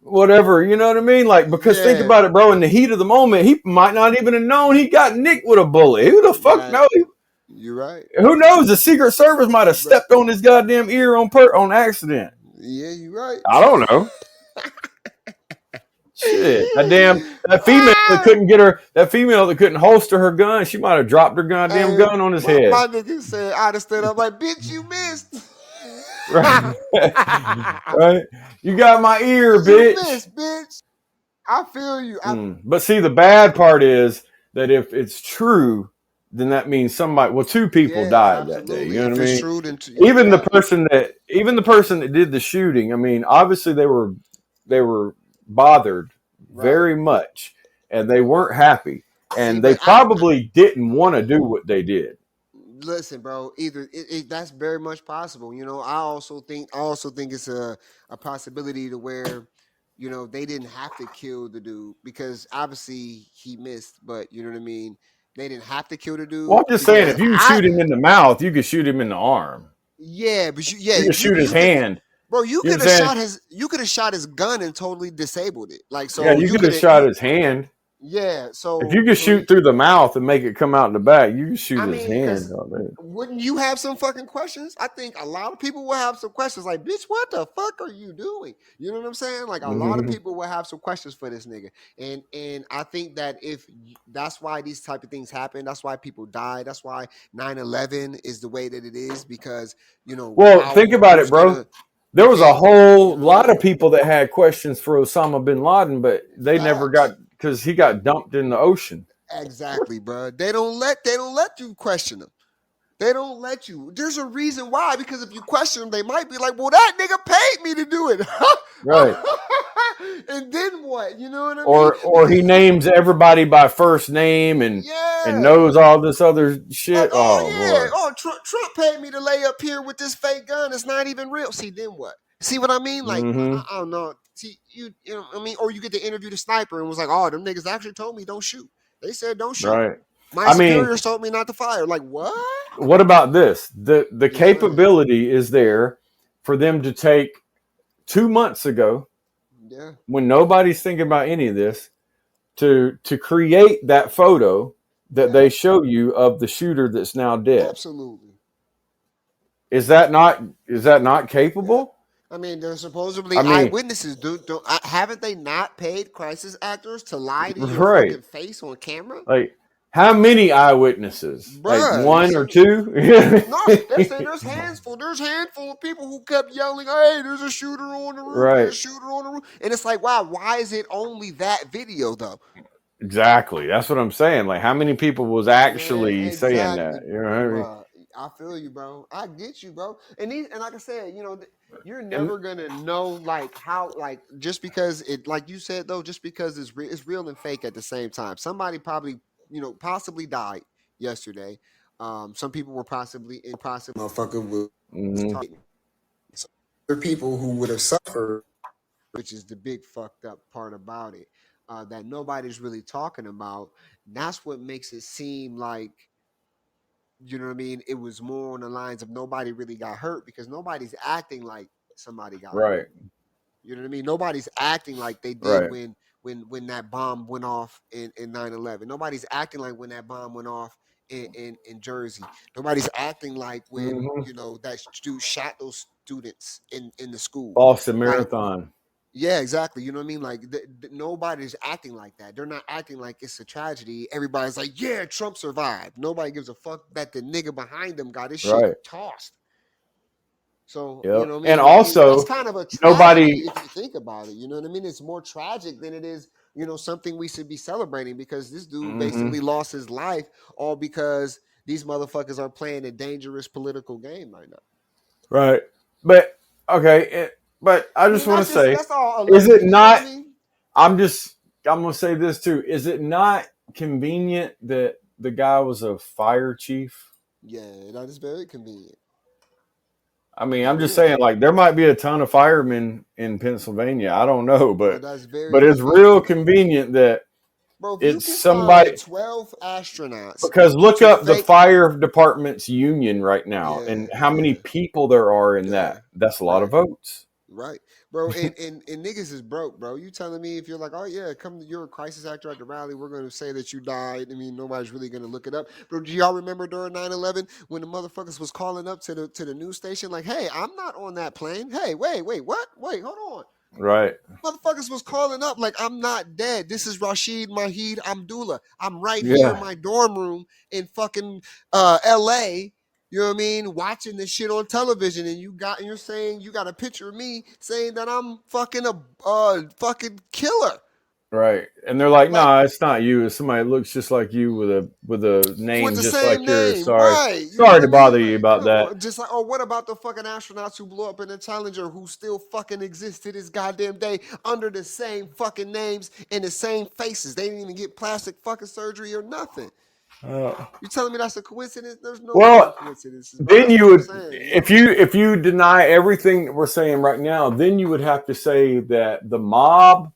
whatever, you know what I mean? Like, because think about it, bro. In the heat of the moment, he might not even have known he got nicked with a bullet. Who the fuck knows? You're right. Who knows? The Secret Service might have stepped on his goddamn ear on accident. Yeah, you're right. I don't know. Shit, that female that couldn't holster her gun, she might have dropped her goddamn gun on his head. My nigga said, I'd have stood up like, bitch, you missed. Right. Right? You got my ear, bitch. You missed, bitch. I feel you. But see, the bad part is that if it's true, then that means two people died that day. You know what I mean? True, Even the person that did the shooting, I mean, obviously they were bothered very much, and they weren't happy, and they probably didn't want to do what they did. Listen, bro. Either that's very much possible. I also think it's a possibility to where, they didn't have to kill the dude because obviously he missed, but you know what I mean. They didn't have to kill the dude. Well, I'm just saying, if you shoot him in the mouth, you could shoot him in the arm. Yeah, but you could shoot his hand. Bro, you could have shot his gun and totally disabled it. Like, so yeah, you could have shot his hand. Yeah, so if you could shoot through the mouth and make it come out in the back, you can shoot his hand. Wouldn't you have some fucking questions? I think a lot of people will have some questions like, bitch, what the fuck are you doing? You know what I'm saying? Like, a lot of people will have some questions for this nigga. And I think that that's why these type of things happen. That's why people die. That's why 9/11 is the way that it is because, Well, think about it, bro. There was a whole lot of people that had questions for Osama bin Laden, but they never got, because he got dumped in the ocean. Exactly, bro. They don't let you question them. They don't let you. There's a reason why. Because if you question them, they might be like, "Well, that nigga paid me to do it." Right. And then what? You know what I mean? Or he names everybody by first name and knows all this other shit. Like, oh yeah, Lord. oh Trump paid me to lay up here with this fake gun. It's not even real. See, then what? See what I mean? Like, Mhm. I don't know. See, you know what I mean? Or you get to interview the sniper and was like, oh, them niggas actually told me don't shoot. They said don't shoot. Right. My I mean, superiors told me not to fire. Like, what? what about this? The Yeah. capability is there for them to take 2 months ago, Yeah. when nobody's thinking about any of this, to create that photo that they show you of the shooter that's now dead. Absolutely. Is that not capable? I mean, there's supposedly I mean- eyewitnesses. Haven't they not paid crisis actors to lie to your Right. fucking face on camera? Like, how many eyewitnesses? Bruh, Like one or two? No, they're saying there's handful of people who kept yelling, "Hey, there's a shooter on the roof! Right. There's a shooter on the roof!" And it's like, wow, why is it only that video though? Exactly. That's what I'm saying. Like, how many people was actually Yeah, saying exactly. that? You know what I mean? Bruh, I feel you, bro. I get you, bro. And like I said, you know, you're never gonna know like how, like, just because it, like you said though, just because it's real and fake at the same time. Somebody probably, you know, possibly died yesterday. Some people were possibly motherfucker was Mhm. targeted. So there are people who would have suffered, which is the big fucked up part about it, that nobody's really talking about. That's what makes it seem like, you know what I mean, it was more on the lines of nobody really got hurt because nobody's acting like somebody got hurt. Right. You know what I mean? Nobody's acting like they did Right. when that bomb went off in 9/11. Nobody's acting like when that bomb went off in Jersey. Nobody's acting like when, Mhm. you know, that dude shot those students in the school. Boston Like, Marathon. yeah, exactly. You know what I mean? Like, nobody's acting like that. They're not acting like it's a tragedy. Everybody's like, yeah, Trump survived. Nobody gives a fuck that the nigga behind them got his shit Right. tossed. So, Yep. you know what I mean? And I mean, also, that's kind of a tragedy nobody- if you think about it. You know what I mean? It's more tragic than it is, you know, something we should be celebrating because this dude Mhm. basically lost his life all because these motherfuckers are playing a dangerous political game right now. Right. But okay, but I just want to say, that's all is alleged, it you know not? what I mean? I'm going to say this too. Is it not convenient that the guy was a fire chief? Yeah, that is very convenient. I mean, I'm just saying, like, there might be a ton of firemen in Pennsylvania. I don't know, but that's very it's real convenient that Bro, if you it's can somebody. find 12 astronauts. Because look to up the fake- fire department's union right now, Yeah, and how many yeah. people there are in Yeah. that. That's a lot of votes. Right, bro, and niggas is broke, bro. You telling me if you're like, oh yeah, you're a crisis actor at the rally, we're gonna say that you died. I mean, nobody's really gonna look it up. Bro, do y'all remember during 9/11 when the motherfuckers was calling up to the news station like, hey, I'm not on that plane. Hey, wait, what? Wait, hold on. Right. Motherfuckers was calling up like, I'm not dead. This is Rashid Mahid Abdullah. I'm right here Yeah. in my dorm room in fucking LA. You know what I mean? Watching this shit on television, and you're saying you got a picture of me saying that I'm fucking a fucking killer. Right. And they're like, nah, it's not you. It's somebody that looks just like you with a name With the just same like yours. name, Sorry. right? You know Sorry what to I mean? bother you Like, about you know, that. just like, oh, what about the fucking astronauts who blew up in the Challenger who still fucking exist to this goddamn day under the same fucking names and the same faces? They didn't even get plastic fucking surgery or nothing. You telling me that's a coincidence? There's no Well, coincidences. bro. then That's you what I'm would, saying, if you deny everything that we're saying right now, then you would have to say that the mob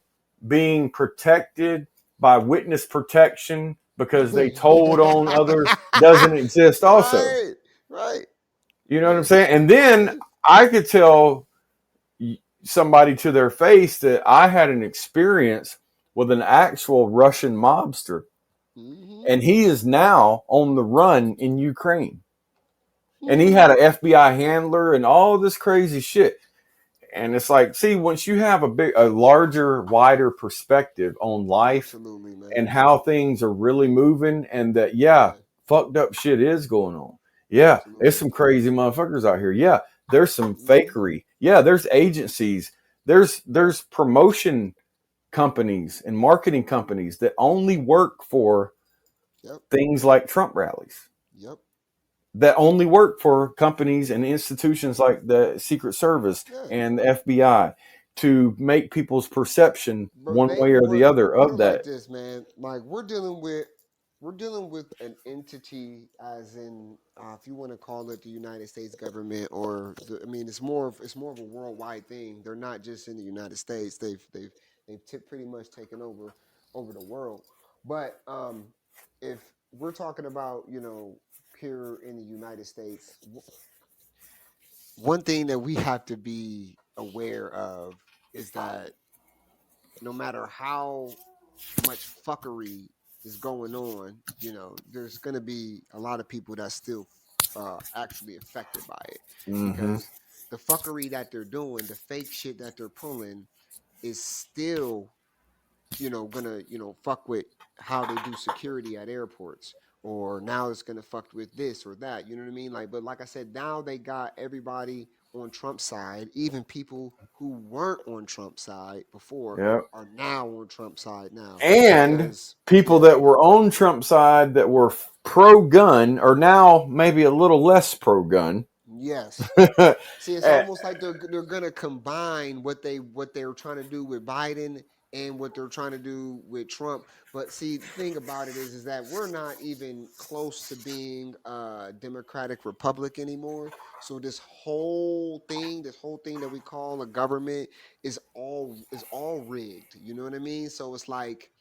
being protected by witness protection because they told on others doesn't exist also. Right. You know what I'm saying? And then I could tell somebody to their face that I had an experience with an actual Russian mobster, and he is now on the run in Ukraine. And he had an FBI handler and all this crazy shit. And it's like, see, once you have a larger, wider perspective on life and how things are really moving, and that, fucked up shit is going on. Yeah, there's some crazy motherfuckers out here. Yeah, there's some fakery. Yeah, there's agencies. There's promotion companies and marketing companies that only work for things like Trump rallies. Yep. That only work for companies and institutions like the Secret Service and the FBI to make people's perception Bro, one way or the other we're of like that. this, man. Like we're dealing with an entity, as in, if you want to call it the United States government, or I mean, it's more of a worldwide thing. They're not just in the United States. They've pretty much taken over the world. But if we're talking about, here in the United States, one thing that we have to be aware of is that no matter how much fuckery is going on, there's going to be a lot of people that's still actually affected by it, because the fuckery that they're doing, the fake shit that they're pulling, is still, gonna, fuck with how they do security at airports, or now it's gonna fuck with this or that. You know what I mean? Like, but like I said, now they got everybody on Trump's side. Even people who weren't on Trump's side before Yep. are now on Trump's side now. And Because, people that were on Trump's side that were pro-gun are now maybe a little less pro-gun. yes. See, it's almost like they're gonna combine what they're trying to do with Biden and what they're trying to do with Trump. But see, the thing about it is that we're not even close to being a democratic republic anymore. So this whole thing that we call a government is all rigged. You know what I mean? So it's like,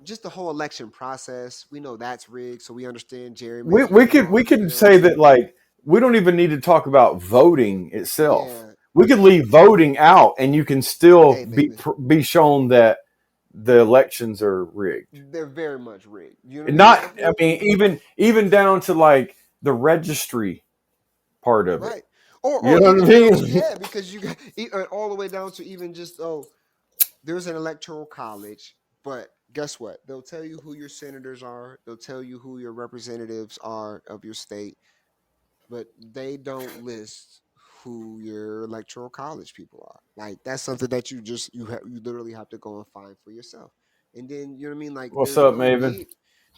just the whole election process, we know that's rigged. So we understand gerrymandering. We could say that, like, we don't even need to talk about voting itself. Yeah. We could leave voting out, and you can still Hey, be shown that the elections are rigged. They're very much rigged. You know what Not, I mean, even down to like the registry part of right. it. Or You know what I mean? yeah, because you got all the way down to even just, there's an electoral college, but guess what? They'll tell you who your senators are. They'll tell you who your representatives are of your state, but they don't list who your electoral college people are. Like, that's something that you literally have to go and find for yourself. And then, you know what I mean? Like, What's up, Maven?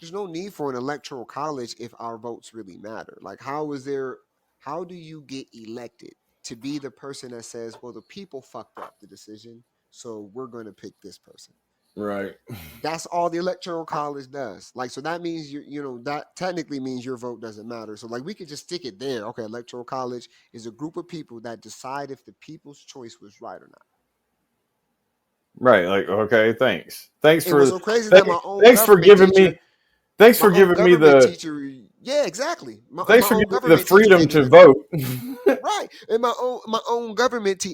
there's no need for an electoral college if our votes really matter. Like, how do you get elected to be the person that says, well, the people fucked up the decision, so we're going to pick this person? Right. That's all the electoral college does. Like, so that means that technically means your vote doesn't matter. So, like, we could just stick it there. Okay, electoral college is a group of people that decide if the people's choice was right or not. Right. Like, okay, thanks. Thanks It for was so crazy that my own thanks for government giving teacher- me thanks for my own giving me government the teacher. Yeah, exactly. thanks for giving me the freedom to vote. Right. And my own government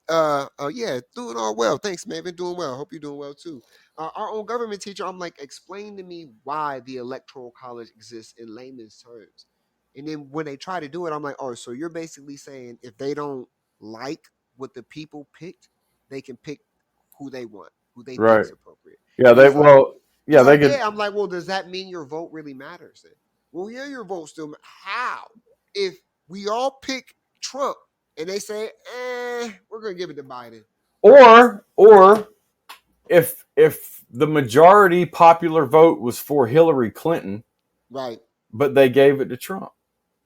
yeah, doing all well. Thanks, man. Been doing well. Hope you're doing well too. Our own government teacher, I'm like, explain to me why the electoral college exists in layman's terms. And then when they try to do it, I'm like, oh, so you're basically saying if they don't like what the people picked, they can pick who they want, who they think is appropriate. Yeah, And they he's like- well, yeah, he's they like, could. yeah, I'm like, well, does that mean your vote really matters then? Well, yeah, your vote still how? If we all pick Trump and they say, we're gonna give it to Biden. Or if the majority popular vote was for Hillary Clinton, Right. but they gave it to Trump.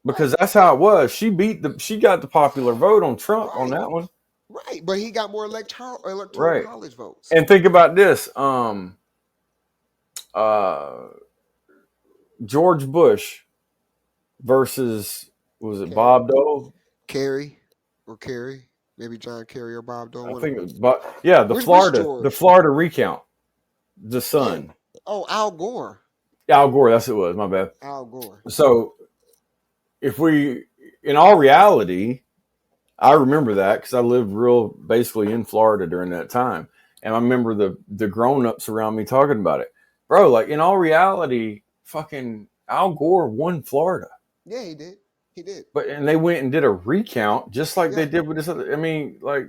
Because that's how it was. She got the popular vote on Trump on that one. Right. But he got more electoral Right. college votes. And think about this. George Bush versus, was it Kerry. Bob Dole? Kerry. Maybe John Kerry or Bob Dole. I think it was Bob. Yeah, the Which Florida recount. The son. Oh, Al Gore. Al Gore, that's what it was. My bad. Al Gore. So, in all reality, I remember that because I lived basically in Florida during that time. And I remember the grown-ups around me talking about it. Bro, like, in all reality, fucking Al Gore won Florida. Yeah, he did. And they went and did a recount just like they did with this other. I mean, like,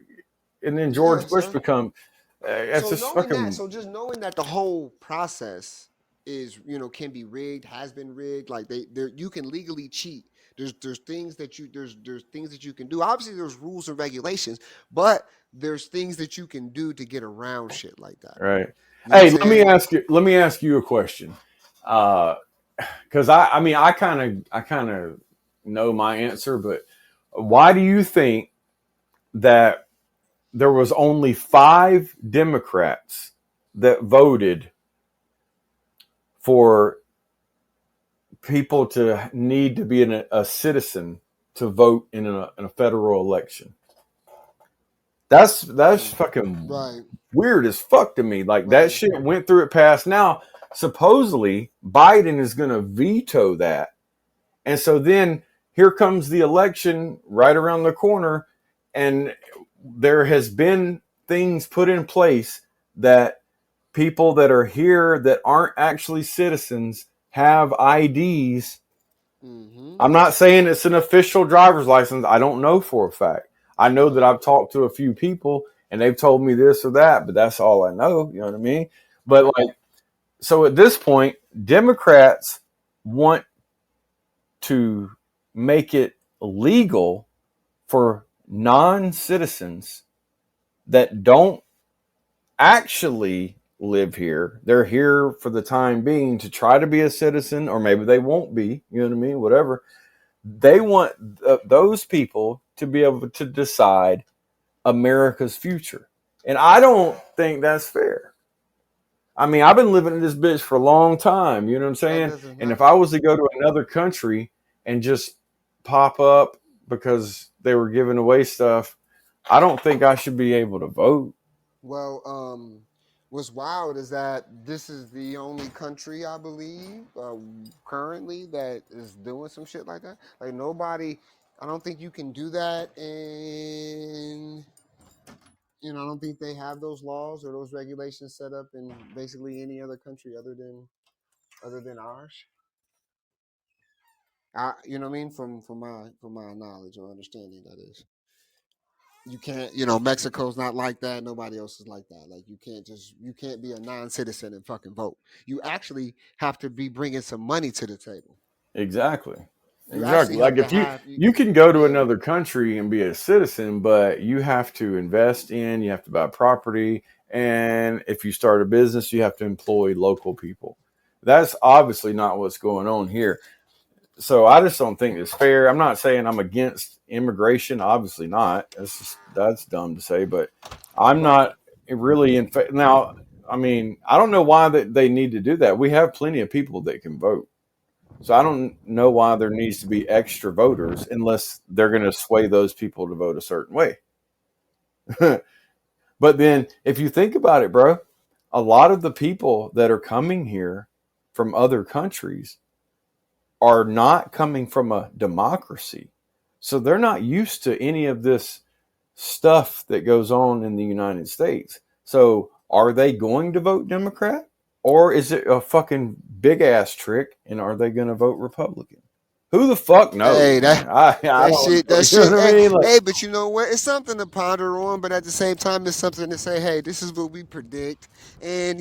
and then George Bush become. That's so just fucking. So just knowing that the whole process is, can be rigged, has been rigged. Like you can legally cheat. There's things that there's things that you can do. Obviously, there's rules and regulations, but there's things that you can do to get around shit like that. Right. You know Hey, let me ask you a question. Because I kind of know my answer, but why do you think that there was only 5 Democrats that voted for people to need to be a citizen to vote in a federal election. That's fucking Right. weird as fuck to me. Like Right. that shit went through it passed. Now, supposedly Biden is going to veto that. And so then here comes the election right around the corner, and there has been things put in place that people that are here that aren't actually citizens have IDs. Mm-hmm. I'm not saying it's an official driver's license. I don't know for a fact. I know that I've talked to a few people and they've told me this or that, but that's all I know. You know what I mean? But like, so at this point, Democrats want to make it legal for non-citizens that don't actually live here. They're here for the time being to try to be a citizen, or maybe they won't be, you know what I mean? Whatever. They want those people to be able to decide America's future. And I don't think that's fair. I mean, I've been living in this bitch for a long time, you know what I'm saying? And if I was to go to another country and just pop up because they were giving away stuff, I don't think I should be able to vote. Well, what's wild is that this is the only country, I believe, currently that is doing some shit like that. Like nobody, I don't think you can do that in, I don't think they have those laws or those regulations set up in basically any other country other than ours. You know what I mean? From my knowledge or understanding, that is. You can't, Mexico's not like that. Nobody else is like that. Like you can't be a non-citizen and fucking vote. You actually have to be bringing some money to the table. Exactly. You Exactly. actually Like have if to you have, you can go to yeah. another country and be a citizen, but you have to invest in, you have to buy property, and if you start a business, you have to employ local people. That's obviously not what's going on here. So I just don't think it's fair. I'm not saying I'm against immigration. Obviously not. That's dumb to say, but I'm not really in now. I mean, I don't know why they need to do that. We have plenty of people that can vote. So I don't know why there needs to be extra voters unless they're going to sway those people to vote a certain way. But then if you think about it, bro, a lot of the people that are coming here from other countries are not coming from a democracy. So they're not used to any of this stuff that goes on in the United States. So are they going to vote Democrat? Or is it a fucking big ass trick? And are they going to vote Republican? Who the fuck knows? Hey, that shit. You know what I mean? Like, Hey, but you know what? It's something to ponder on, but at the same time, it's something to say, hey, this is what we predict. And,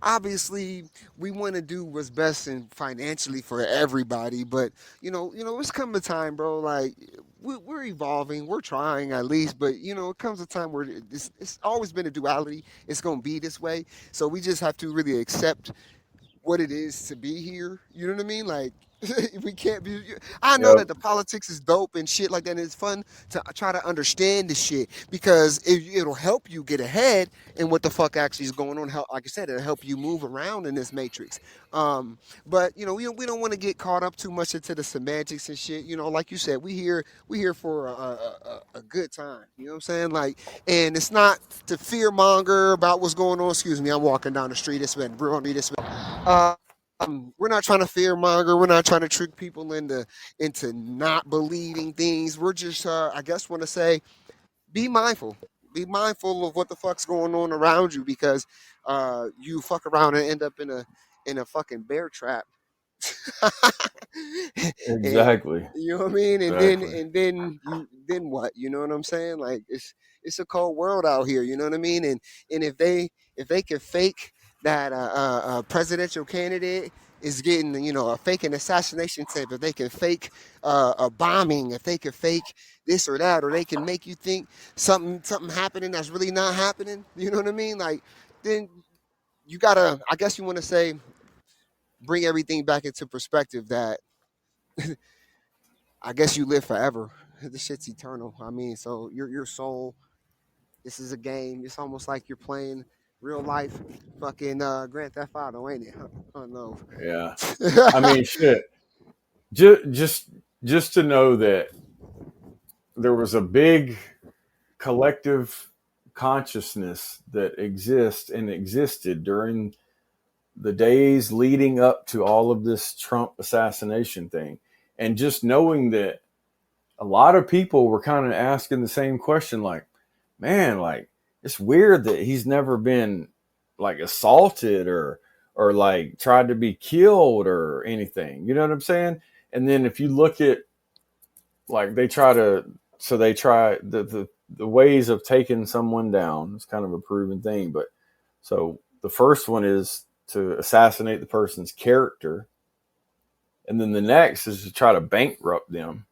obviously, we want to do what's best and financially for everybody. But, it's come a time, bro. Like, we're evolving. We're trying at least. But, it comes a time where it's always been a duality. It's going to be this way. So we just have to really accept what it is to be here. You know what I mean? Like, we can't be. I know yep. that the politics is dope and shit like that. And it's fun to try to understand the shit because it'll help you get ahead in what the fuck actually is going on. Like I said, it'll help you move around in this matrix. But we don't want to get caught up too much into the semantics and shit. Like you said, we here for a good time. You know what I'm saying? Like, and it's not to fear monger about what's going on. Excuse me, I'm walking down the street. It's been real neat. We're not trying to fear monger. We're not trying to trick people into not believing things. We're just, I guess, want to say, be mindful. Be mindful of what the fuck's going on around you because you fuck around and end up in a fucking bear trap. Exactly. You know what I mean? And Exactly. then what? You know what I'm saying? Like it's a cold world out here. You know what I mean? And if they can fake that a presidential candidate is getting a fake an assassination tape, if they can fake a bombing, if they can fake this or that, or they can make you think something happening that's really not happening. You know what I mean? Like then you gotta. I guess you want to say bring everything back into perspective that I guess you live forever. This shit's eternal. I mean, so your soul This is a game. It's almost like you're playing real life fucking Grand Theft Auto, ain't it? Oh no. Yeah. I mean, shit. Just to know that there was a big collective consciousness that exists and existed during the days leading up to all of this Trump assassination thing. And just knowing that a lot of people were kind of asking the same question, like, man, like, it's weird that he's never been like assaulted or like tried to be killed or anything. You know what I'm saying? And then if you look at like they try the ways of taking someone down. It's kind of a proven thing, but so the first one is to assassinate the person's character, and then the next is to try to bankrupt them.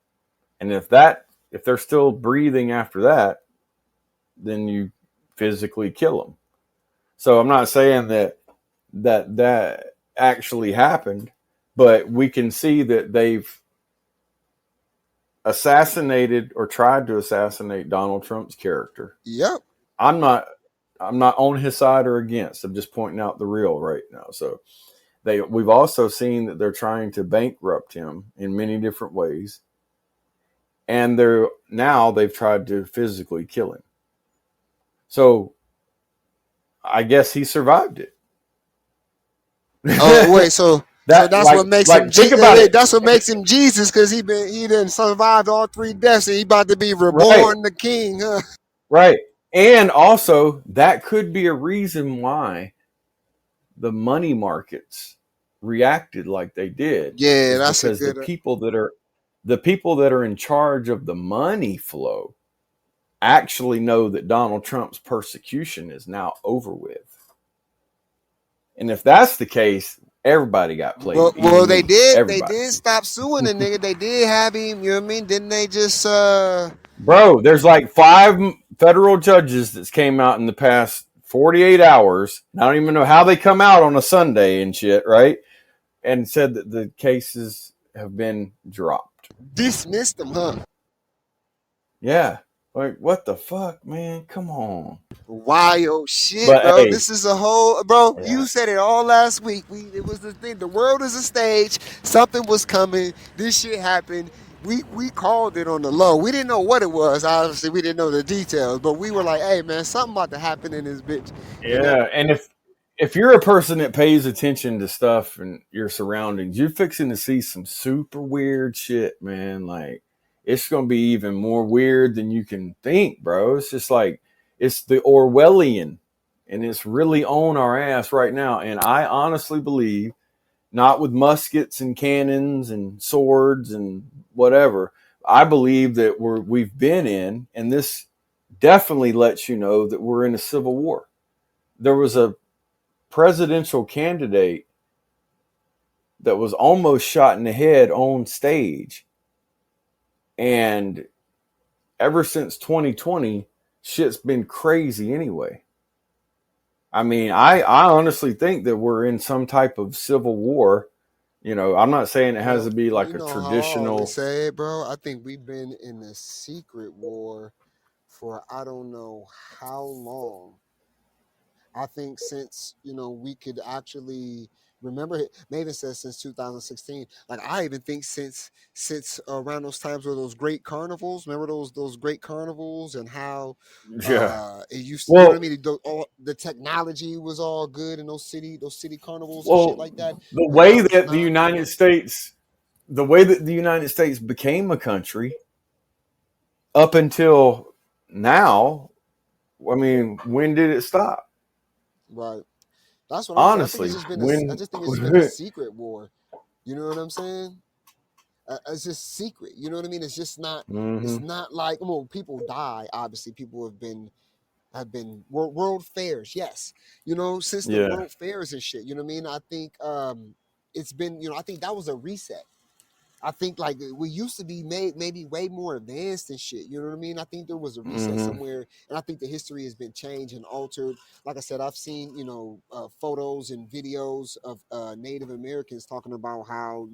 And if they're still breathing after that, then you physically kill them. So I'm not saying that actually happened, but we can see that they've assassinated or tried to assassinate Donald Trump's character. Yep. I'm not on his side or against. I'm just pointing out the real right now. So we've also seen that they're trying to bankrupt him in many different ways. And they've tried to physically kill him. So I guess he survived it. Oh wait, so that's like, what makes like, him. think about it. That's what makes him Jesus, because he didn't survived all 3 deaths, and he about to be reborn, Right. the king. Huh? Right. And also that could be a reason why the money markets reacted like they did. Yeah, that's because a good. the people that are in charge of the money flow actually know that Donald Trump's persecution is now over with. And if that's the case, everybody got played. Well, they did. Everybody. They did stop suing the nigga. They did have him. You know what I mean? Didn't they just? Bro, there's like 5 federal judges that came out in the past 48 hours. I don't even know how they come out on a Sunday and shit, right? And said that the cases have been dropped. Dismissed them, huh? Yeah. Like, what the fuck, man? Come on. Wild shit, But, bro. hey, This is a whole, bro. Yeah. You said it all last week. It was the thing. The world is a stage. Something was coming. This shit happened. We called it on the low. We didn't know what it was. Obviously, we didn't know the details, but we were like, "Hey, man, something about to happen in this bitch." Yeah, and if you're a person that pays attention to stuff and your surroundings, you're fixing to see some super weird shit, man. Like, it's going to be even more weird than you can think, bro. It's just like, it's the Orwellian, and it's really on our ass right now. And I honestly believe, not with muskets and cannons and swords and whatever, I believe that we've been in, and this definitely lets you know that we're in a civil war. There was a presidential candidate that was almost shot in the head on stage. And ever since 2020, shit's been crazy anyway. I mean, I honestly think that we're in some type of civil war. You know, I'm not saying it has to be like a traditional. How I always say it, bro. I think we've been in a secret war for I don't know how long. I think since we could actually remember. Maven says since 2016. Like I even think since around those times where those great carnivals. Remember those great carnivals and how Yeah. it used to. Well, You know what I mean? The technology was all good in those city carnivals and shit like that. the But way now it's that the not. United States became a country up until now, I mean, when did it stop? Right. That's what I'm saying. Honestly, I just think it's been a secret war. You know what I'm saying? It's just secret. You know what I mean? It's just not. It's not like people die. Obviously, people have been world fairs. Yes, since the world fairs and shit. You know what I mean? I think it's been. I think that was a reset. I think like we used to be maybe way more advanced and shit. You know what I mean? I think there was a reset somewhere, and I think the history has been changed and altered. Like I said, I've seen photos and videos of Native Americans talking about how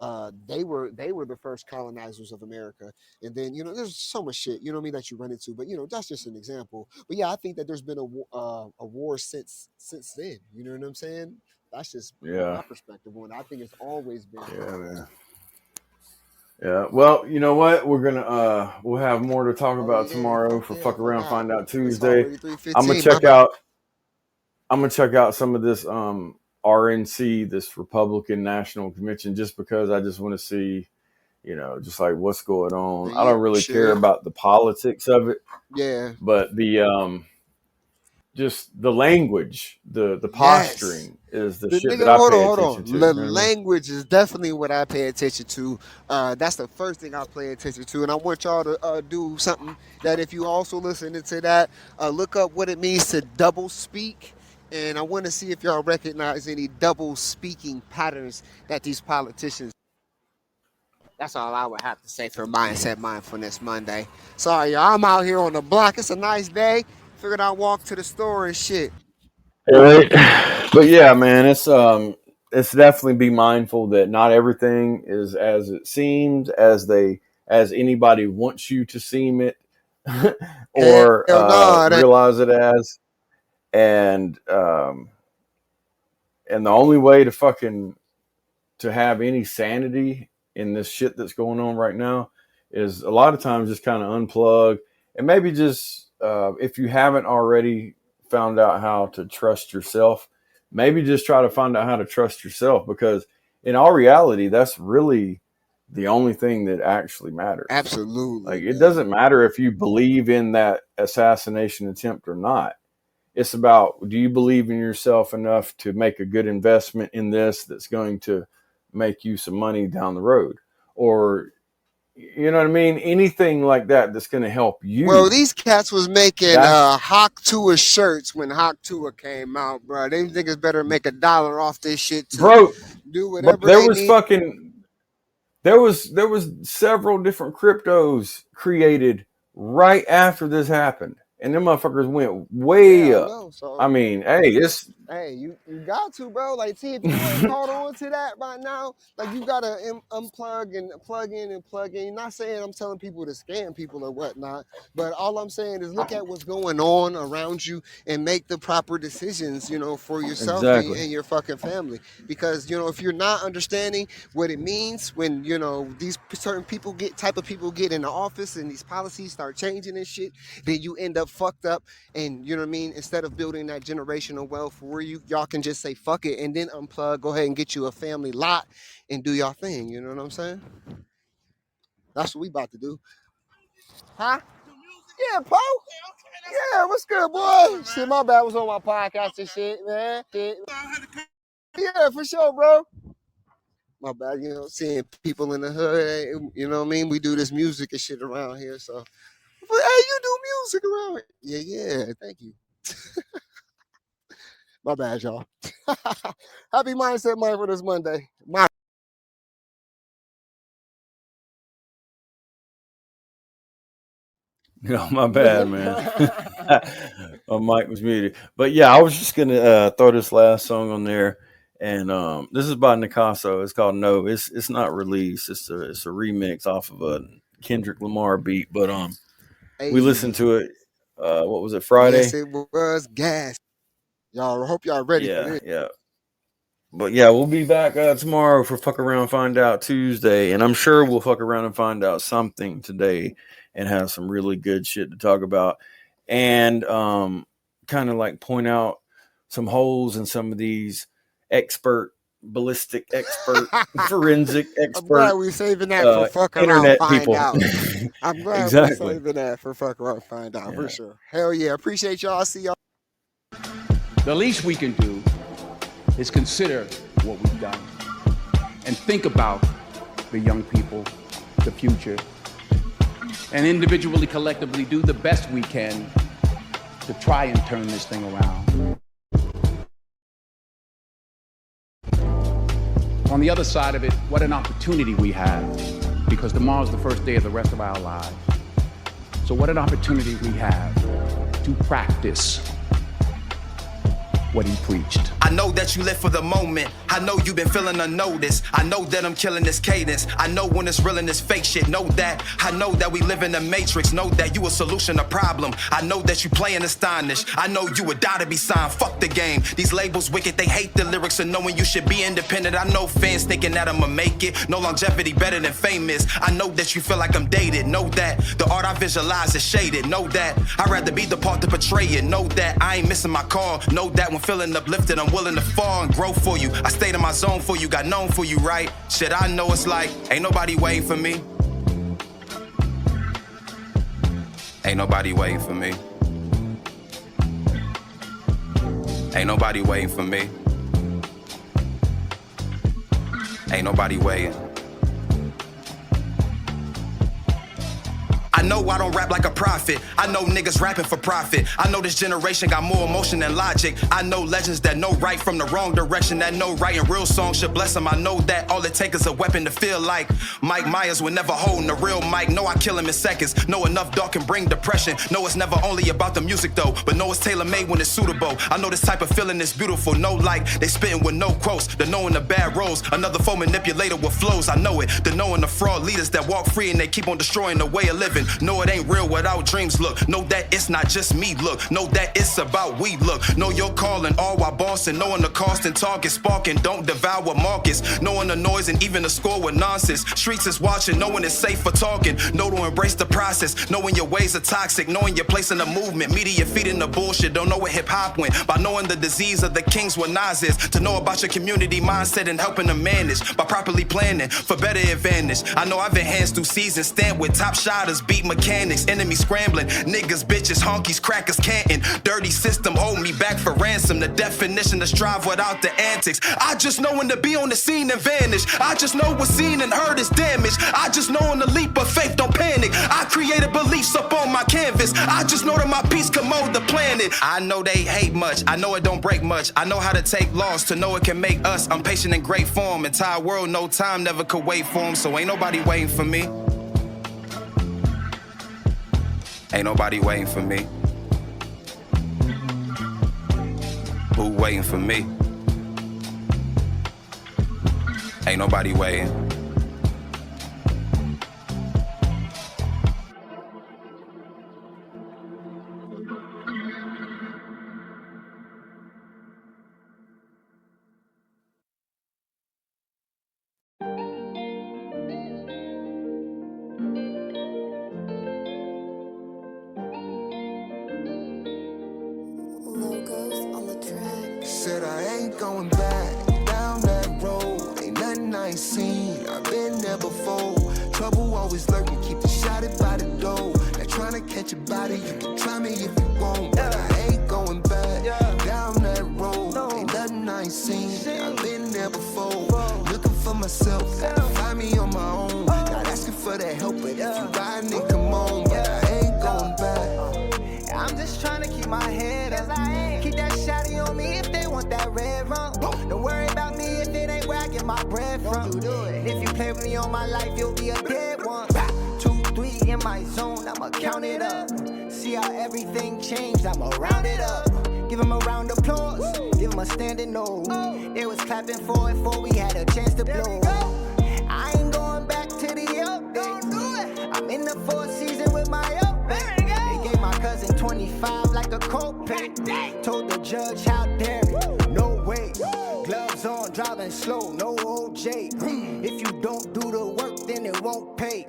they were the first colonizers of America. And then, there's so much shit, that you run into. But that's just an example. But yeah, I think that there's been a war since then. You know what I'm saying? That's just my perspective on it. I think it's always been. Yeah, man. Yeah. Well, you know what? We're gonna we'll have more to talk about tomorrow for Fuck Around Find Out Tuesday. I'm gonna check out some of this RNC, this Republican National Convention, just because I just want to see, just like what's going on. I don't really care about the politics of it. Yeah. But the just the language, the posturing is the shit that I pay attention to. The language is definitely what I pay attention to. That's the first thing I pay attention to. And I want y'all to do something that if you also listening to that, look up what it means to double speak. And I want to see if y'all recognize any double speaking patterns that these politicians. That's all I would have to say for Mindset Mindfulness Monday. Sorry, y'all. I'm out here on the block. It's a nice day. Figured I'd walk to the store and shit. Right. But yeah, man, it's definitely be mindful that not everything is as it seems, as anybody wants you to seem it or realize it as. And the only way to have any sanity in this shit that's going on right now is a lot of times just kind of unplug and maybe just if you haven't already found out how to trust yourself, maybe just try to find out how to trust yourself, because in all reality, that's really the only thing that actually matters. Absolutely. Like, it doesn't matter if you believe in that assassination attempt or not. It's about, do you believe in yourself enough to make a good investment in this that's going to make you some money down the road? Or, you know what I mean? Anything like that that's going to help you. Well, these cats was making Hawk Tua shirts when Hawk Tua came out, bro. They niggas better make $1 off this shit too. Bro, do whatever there was several different cryptos created right after this happened. And them motherfuckers went way up. I mean, hey, you got to, bro. Like, see, if you ain't caught on to that by now, like, you gotta unplug and plug in and plug in. Not saying I'm telling people to scam people or whatnot, but all I'm saying is look at what's going on around you and make the proper decisions, for yourself and your fucking family. Because, if you're not understanding what it means when, these certain people type of people get in the office and these policies start changing and shit, then you end up fucked up. And you know what I mean, instead of building that generational wealth for you, y'all can just say fuck it and then unplug, go ahead and get you a family lot and do y'all thing. You know what I'm saying? That's what we about to do. Huh? Yeah, Poe. Yeah, what's good, boy? Shit, my bad, was on my podcast and shit, man. Shit. Yeah, for sure, bro. My bad, seeing people in the hood, you know what I mean? We do this music and shit around here, so. But, hey, you do music around here. Yeah, thank you. My bad, y'all. Happy Mindset Mindfulness Monday. My bad, man. My mic was muted. But yeah, I was just gonna throw this last song on there, and this is by Nicasso. It's called No. It's not released. It's a remix off of a Kendrick Lamar beat, but we listened to it. What was it, Friday? Yes, it was gas. Y'all, I hope y'all ready for this. Yeah. But yeah, we'll be back tomorrow for Fuck Around Find Out Tuesday, and I'm sure we'll fuck around and find out something today and have some really good shit to talk about, and kind of like point out some holes in some of these ballistic expert, forensic expert. I'm glad we're saving that for Fuck Around Find people. Out. I'm glad we're saving that for Fuck Around Find Out, for sure. Hell yeah. Appreciate y'all. See y'all. The least we can do is consider what we've done and think about the young people, the future, and individually, collectively do the best we can to try and turn this thing around. On the other side of it, what an opportunity we have, because tomorrow's the first day of the rest of our lives. So what an opportunity we have to practice what he preached. I know that you live for the moment. I know you've been feeling unnoticed. I know that I'm killing this cadence. I know when it's real and this fake shit. Know that. I know that we live in the matrix. Know that you a solution to problem. I know that you playing astonished. I know you would die to be signed. Fuck the game. These labels wicked. They hate the lyrics and knowing you should be independent. I know fans thinking that I'ma make it. No longevity better than famous. I know that you feel like I'm dated. Know that the art I visualize is shaded. Know that I'd rather be the part to portray it. Know that I ain't missing my call. Know that when feeling uplifted, I'm willing to fall and grow for you. I stayed in my zone for you, got known for you, right? Shit, I know it's like, ain't nobody waiting for me. Ain't nobody waiting for me. Ain't nobody waiting for me. Ain't nobody waiting. I know I don't rap like a prophet. I know niggas rapping for profit. I know this generation got more emotion than logic. I know legends that know right from the wrong direction, that know writing real songs should bless them. I know that all it takes is a weapon to feel like Mike Myers would never hold the real mic. Know I kill him in seconds. Know enough dark can bring depression. Know it's never only about the music though, but know it's tailor-made when it's suitable. I know this type of feeling is beautiful. Know like they spitting with no quotes. The knowing the bad roles. Another foe manipulator with flows. I know it. The knowing the fraud leaders that walk free and they keep on destroying the way of living. Know it ain't real without dreams, look. Know that it's not just me, look. Know that it's about we, look. Know your calling, all while bossing. Knowing the cost and target sparking. Don't devour markets. Knowing the noise and even the score with nonsense. Streets is watching, knowing it's safe for talking. Know to embrace the process. Knowing your ways are toxic. Knowing your place in the movement. Media feeding the bullshit. Don't know where hip-hop went. By knowing the disease of the kings what Nas is. To know about your community mindset and helping them manage. By properly planning for better advantage. I know I've enhanced through seasons. Stand with top shotters, beat mechanics. Enemies scrambling, niggas, bitches, honkies, crackers, canting. Dirty system hold me back for ransom. The definition to strive without the antics. I just know when to be on the scene and vanish. I just know what's seen and heard is damage. I just know in the leap of faith, don't panic. I created beliefs up on my canvas. I just know that my peace can mold the planet. I know they hate much. I know it don't break much. I know how to take loss to know it can make us. I'm patient in great form. Entire world, no time, never could wait for him. So ain't nobody waiting for me. Ain't nobody waiting for me. Who waiting for me? Ain't nobody waiting. Said I ain't going back down that road. Ain't nothing I ain't seen. I've been there before. Trouble always lurking, keep the shotted by the door. They're trying to catch a body. You can try me if you want, but I ain't going back down that road. Ain't nothing I ain't seen. I've been there before. Looking for myself, gotta find me on my own. Not asking for that help, but if you riding it, come on. But I ain't going back. I'm just trying to keep my head up. Keep that shotty on me if they want that red rum. Don't worry about me if it ain't where I get my bread from. And if you play with me on my life, you'll be a dead one. 2, 3 in my zone, I'ma count it up. See how everything changed, I'ma round it up. Give him a round of applause, give him a standing no. They was clapping for it before we had a chance to blow. I ain't going back to the old days. I'm in the 4th season with my old baby. They gave my cousin 25 like a copay. Told the judge how dare it, no way. Gloves on, driving slow, no OJ. If you don't do the work, then it won't pay.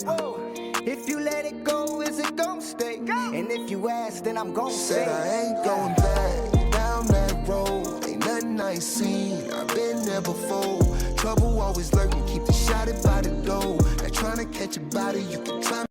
If you let it go, is it gon' stay? And if you ask, then I'm gon' say. Said I ain't going back down that road. Ain't nothing I ain't seen. I've been there before. Trouble always lurking, keep the shotted by the door. They're trying to catch a body. You can try